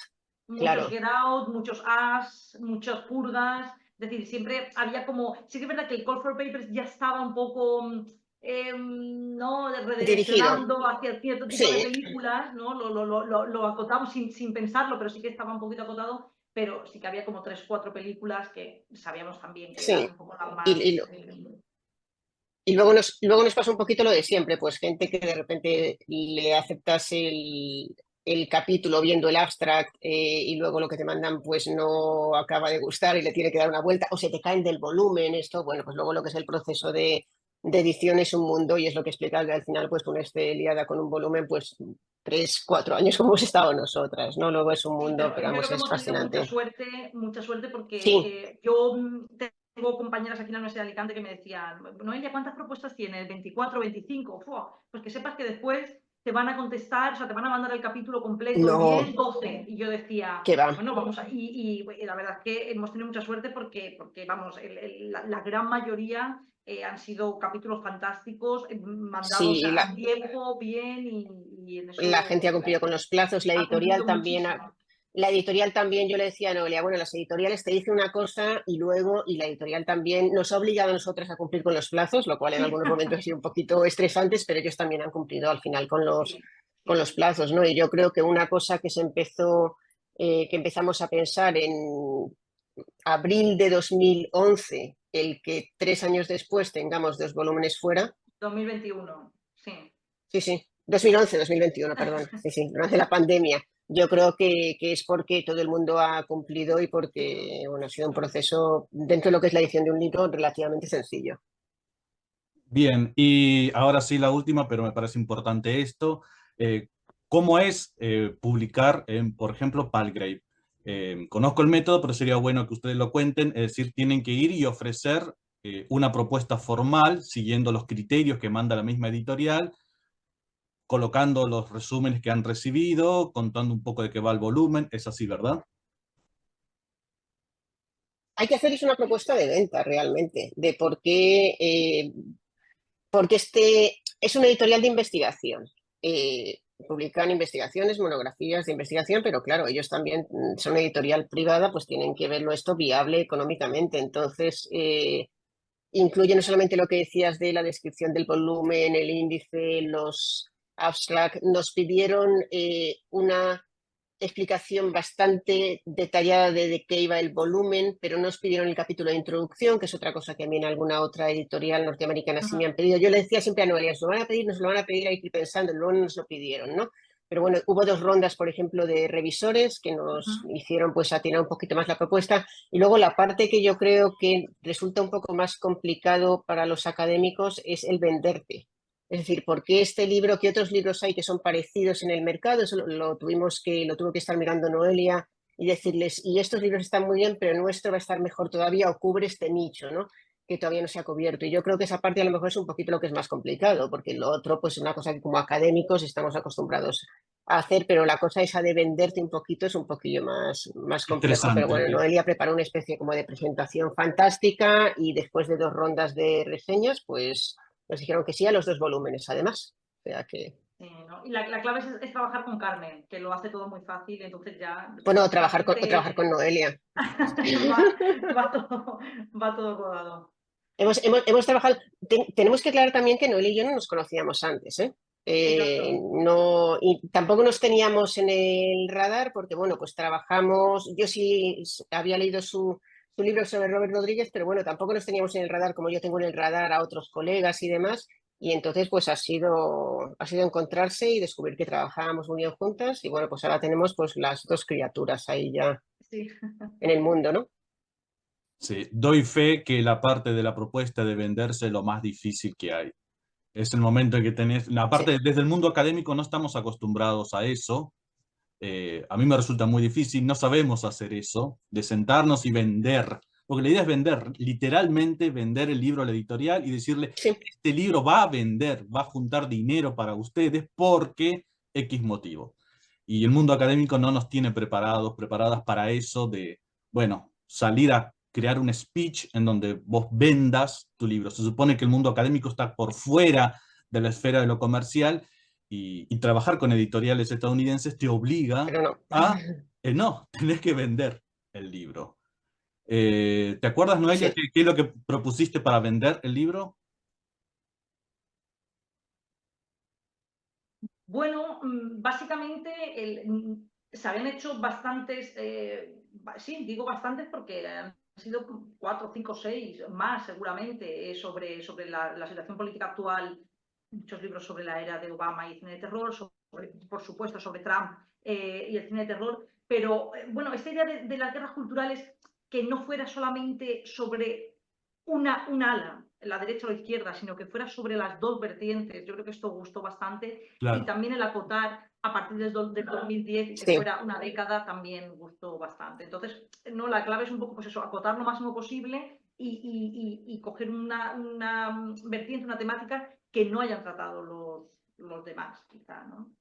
muchos claro, Get Out, muchos As, muchos Purgas. Es decir, siempre había como. Sí que es verdad que el Call for Papers ya estaba un poco. ¿No? dirigido, Redireccionando hacia cierto tipo de sí, películas, ¿no? Lo acotamos sin pensarlo, pero sí que estaba un poquito acotado, pero sí que había como 3 o 4 películas que sabíamos también que eran sí. un poco las Y, más. Y luego nos pasa un poquito lo de siempre, pues gente que de repente le aceptas el capítulo viendo el abstract y luego lo que te mandan pues no acaba de gustar y le tiene que dar una vuelta o se te caen del volumen, esto, bueno, pues luego lo que es el proceso de edición es un mundo y es lo que explica que al final pues con esté liada con un volumen pues 3, 4 años como hemos estado nosotras, ¿no? Luego es un Sí, mundo, pero pero yo creo vamos, que es hemos tenido fascinante. mucha suerte Sí, porque yo tengo compañeras aquí en la Universidad de Alicante que me decían, Noelia, ¿cuántas propuestas tienes? ¿24, 25? Fua, pues que sepas que después te van a contestar, o sea, te van a mandar el capítulo completo, el no, 10, 12. Y yo decía, que va. bueno, vamos a. Y la verdad es que hemos tenido mucha suerte porque vamos, la gran mayoría han sido capítulos fantásticos, mandados Sí, a tiempo, bien, y en la gente ha eso cumplido con los plazos, ha cumplido muchísimo. la editorial también, yo le decía a Noelia, bueno, las editoriales te dicen una cosa y la editorial también nos ha obligado a nosotras a cumplir con los plazos, lo cual en Sí, algunos momentos ha sido un poquito estresantes, pero ellos también han cumplido al final sí, con los sí. plazos, ¿no? Y yo creo que una cosa que empezamos a pensar en abril de 2011, el que 3 años después tengamos 2 volúmenes fuera. 2021, sí. Sí, sí, 2011, 2021, perdón. Sí, sí, durante la pandemia. Yo creo que es porque todo el mundo ha cumplido y Sí. porque bueno, ha sido un proceso dentro de lo que es la edición de un libro relativamente sencillo. Bien, y ahora sí la última, pero me parece importante esto. eh, ¿Cómo es publicar en, por ejemplo, Palgrave? Conozco el método, pero sería bueno que ustedes lo cuenten. Es decir, tienen que ir y ofrecer una propuesta formal, siguiendo los criterios que manda la misma editorial, colocando los resúmenes que han recibido, contando un poco de qué va el volumen. Es así, ¿verdad? Hay que hacerles una propuesta de venta realmente, de porque este es una editorial de investigación. Publican investigaciones, monografías de investigación, pero claro, ellos también son una editorial privada, pues tienen que verlo esto viable económicamente. Entonces, incluye no solamente lo que decías de la descripción del volumen, el índice, los abstract, nos pidieron una explicación bastante detallada de qué iba el volumen, pero nos pidieron el capítulo de introducción, que es otra cosa que a mí en alguna otra editorial norteamericana sí me han pedido. Yo le decía siempre a Noelia, nos lo van a pedir, hay que ir pensando, luego no nos lo pidieron, ¿no? Pero bueno, hubo 2 rondas, por ejemplo, de revisores que nos hicieron pues atinar un poquito más la propuesta y luego la parte que yo creo que resulta un poco más complicado para los académicos es el venderte. Es decir, ¿por qué este libro, qué otros libros hay que son parecidos en el mercado? Eso lo tuvo que estar mirando Noelia y decirles, y estos libros están muy bien, pero nuestro va a estar mejor todavía o cubre este nicho, ¿no? Que todavía no se ha cubierto. Y yo creo que esa parte a lo mejor es un poquito lo que es más complicado, porque lo otro, pues es una cosa que como académicos estamos acostumbrados a hacer, pero la cosa esa de venderte un poquito es un poquillo más complejo. Pero Interesante. bueno, Noelia preparó una especie como de presentación fantástica y después de 2 rondas de reseñas, pues nos dijeron que sí a los 2 volúmenes, además. O sea que, ¿No? Y la clave es trabajar con Carmen, que lo hace todo muy fácil, entonces ya bueno, trabajar con básicamente Noelia. va, va todo, va todo rodado. Hemos trabajado, tenemos que aclarar también que Noelia y yo no nos conocíamos antes, ¿eh? Exacto. No, y tampoco nos teníamos en el radar porque, bueno, pues trabajamos, yo sí había leído su libro sobre Robert Rodríguez, pero bueno, tampoco nos teníamos en el radar como yo tengo en el radar a otros colegas y demás, y entonces pues ha sido encontrarse y descubrir que trabajábamos muy bien juntas, y bueno, pues ahora tenemos pues las 2 criaturas ahí ya Sí. en el mundo, ¿no? Sí, doy fe que la parte de la propuesta de venderse es lo más difícil que hay. Es el momento en que tenés, la Sí, parte desde el mundo académico no estamos acostumbrados a eso. A mí me resulta muy difícil, no sabemos hacer eso, de sentarnos y vender, porque la idea es vender, literalmente vender el libro a la editorial y decirle, sí. este libro va a vender, va a juntar dinero para ustedes porque X motivo. Y el mundo académico no nos tiene preparadas para eso de, bueno, salir a crear un speech en donde vos vendas tu libro. Se supone que el mundo académico está por fuera de la esfera de lo comercial y trabajar con editoriales estadounidenses te obliga Pero no. a, no, tenés que vender el libro. ¿Te acuerdas, Noelia, Sí. qué es lo que propusiste para vender el libro? Bueno, básicamente se habían hecho bastantes, sí, digo bastantes porque han sido 4, 5, 6 más seguramente sobre la situación política actual, muchos libros sobre la era de Obama y el cine de terror, por supuesto sobre Trump y el cine de terror, pero bueno, esta idea de las guerras culturales que no fuera solamente sobre un ala, la derecha o la izquierda, sino que fuera sobre las dos vertientes. Yo creo que esto gustó bastante. Y Claro, también el acotar a partir del 2010 y que Sí. fuera una década también gustó bastante. Entonces, no, la clave es un poco pues eso, acotar lo máximo posible y coger una vertiente, una temática que no hayan tratado los demás, quizá, ¿no?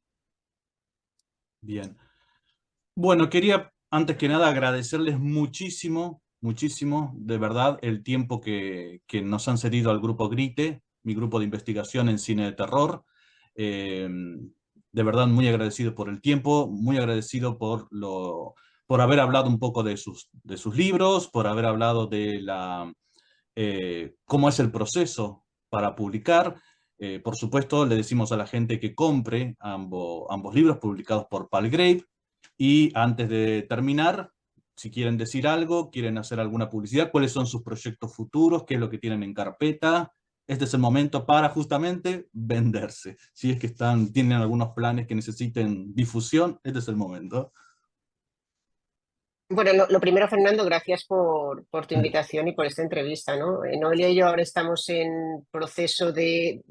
bien. Bueno, quería antes que nada agradecerles muchísimo, muchísimo, de verdad, el tiempo que nos han cedido al grupo Grite, mi grupo de investigación en cine de terror. Eh, de verdad, muy agradecido por el tiempo, muy agradecido por haber hablado un poco de sus libros, por haber hablado de cómo es el proceso para publicar. Por supuesto, le decimos a la gente que compre ambos libros publicados por Palgrave. Y antes de terminar, si quieren decir algo, quieren hacer alguna publicidad, cuáles son sus proyectos futuros, qué es lo que tienen en carpeta. Este es el momento para justamente venderse. Si es que tienen algunos planes que necesiten difusión, este es el momento. Bueno, lo primero, Fernando, gracias por tu invitación y por esta entrevista, ¿no? Noelia y yo ahora estamos en proceso de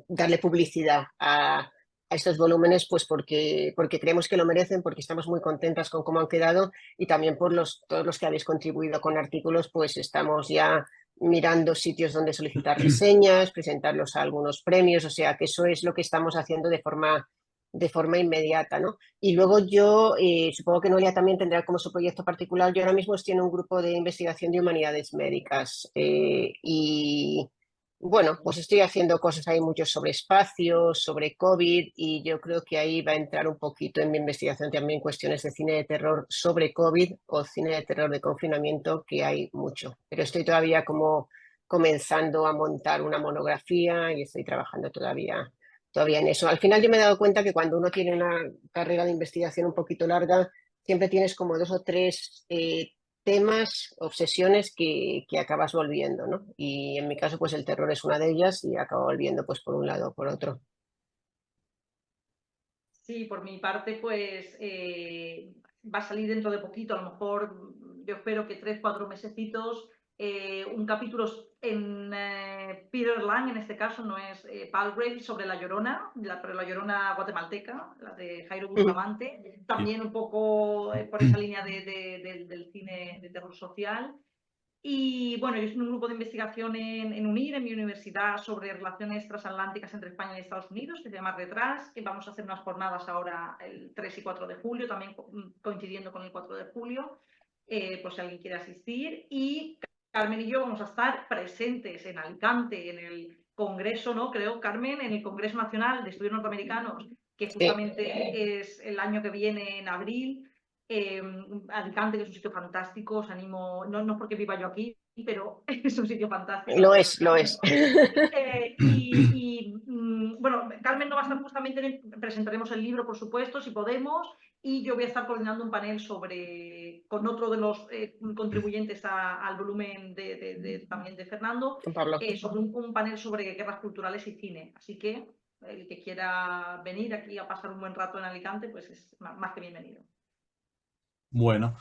darle publicidad a estos volúmenes, pues porque creemos que lo merecen, porque estamos muy contentas con cómo han quedado y también por todos los que habéis contribuido con artículos, pues estamos ya mirando sitios donde solicitar reseñas, presentarlos a algunos premios, o sea que eso es lo que estamos haciendo de forma inmediata, ¿no? Y luego yo, supongo que Noelia también tendrá como su proyecto particular. Yo ahora mismo estoy en un grupo de investigación de humanidades médicas y bueno, pues estoy haciendo cosas ahí mucho sobre espacio, sobre COVID y yo creo que ahí va a entrar un poquito en mi investigación también cuestiones de cine de terror sobre COVID o cine de terror de confinamiento, que hay mucho. Pero estoy todavía como comenzando a montar una monografía y estoy trabajando todavía en eso. Al final yo me he dado cuenta que cuando uno tiene una carrera de investigación un poquito larga, siempre tienes como 2 o 3 temas, obsesiones que acabas volviendo, ¿no? Y en mi caso, pues el terror es una de ellas y acabo volviendo pues por un lado o por otro. Sí, por mi parte, pues va a salir dentro de poquito, a lo mejor yo espero que 3, 4 mesecitos, un capítulo en Peter Lang, en este caso, no es Palgrave, sobre La Llorona, pero La Llorona guatemalteca, la de Jairo Bustamante, Sí. también un poco por esa línea del cine de terror social. Y bueno, yo estoy en un grupo de investigación en UNIR, en mi universidad, sobre relaciones transatlánticas entre España y Estados Unidos, que se llama Retras, que vamos a hacer unas jornadas ahora el 3 y 4 de julio, también coincidiendo con el 4 de julio, por si alguien quiere asistir. Y Carmen y yo vamos a estar presentes en Alicante, en el Congreso, ¿no? Creo, Carmen, en el Congreso Nacional de Estudios Norteamericanos, que Sí, justamente es el año que viene, en abril. Alicante, que es un sitio fantástico, os animo, no porque viva yo aquí, pero es un sitio fantástico, lo así que es, os lo animo. es. Bueno, Carmen no va a estar justamente, presentaremos el libro, por supuesto, si podemos, y yo voy a estar coordinando un panel con otro de los contribuyentes al volumen también de Fernando, Juan Pablo. sobre un panel sobre guerras culturales y cine. Así que el que quiera venir aquí a pasar un buen rato en Alicante, pues es más que bienvenido. Bueno.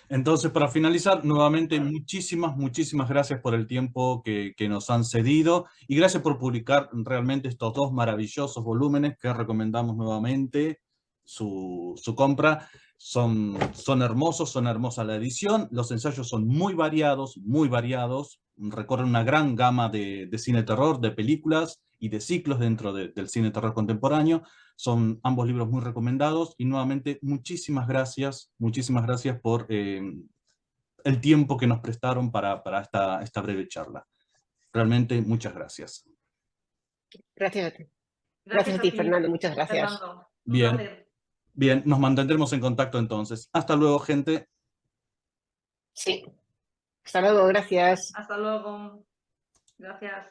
Entonces, para finalizar, nuevamente, muchísimas gracias por el tiempo que nos han cedido y gracias por publicar realmente estos dos maravillosos volúmenes que recomendamos nuevamente su compra. Son hermosos, son hermosa la edición, los ensayos son muy variados, recorren una gran gama de cine terror, de películas y de ciclos dentro del cine terror contemporáneo. Son ambos libros muy recomendados y nuevamente muchísimas gracias por el tiempo que nos prestaron para esta breve charla. Realmente muchas gracias. Gracias a ti. Gracias Gracias a ti, Fernando. Muchas gracias. Fernando. Un Bien, placer. bien, nos mantendremos en contacto entonces. Hasta luego, gente. Sí. Hasta luego, gracias. Hasta luego. Gracias.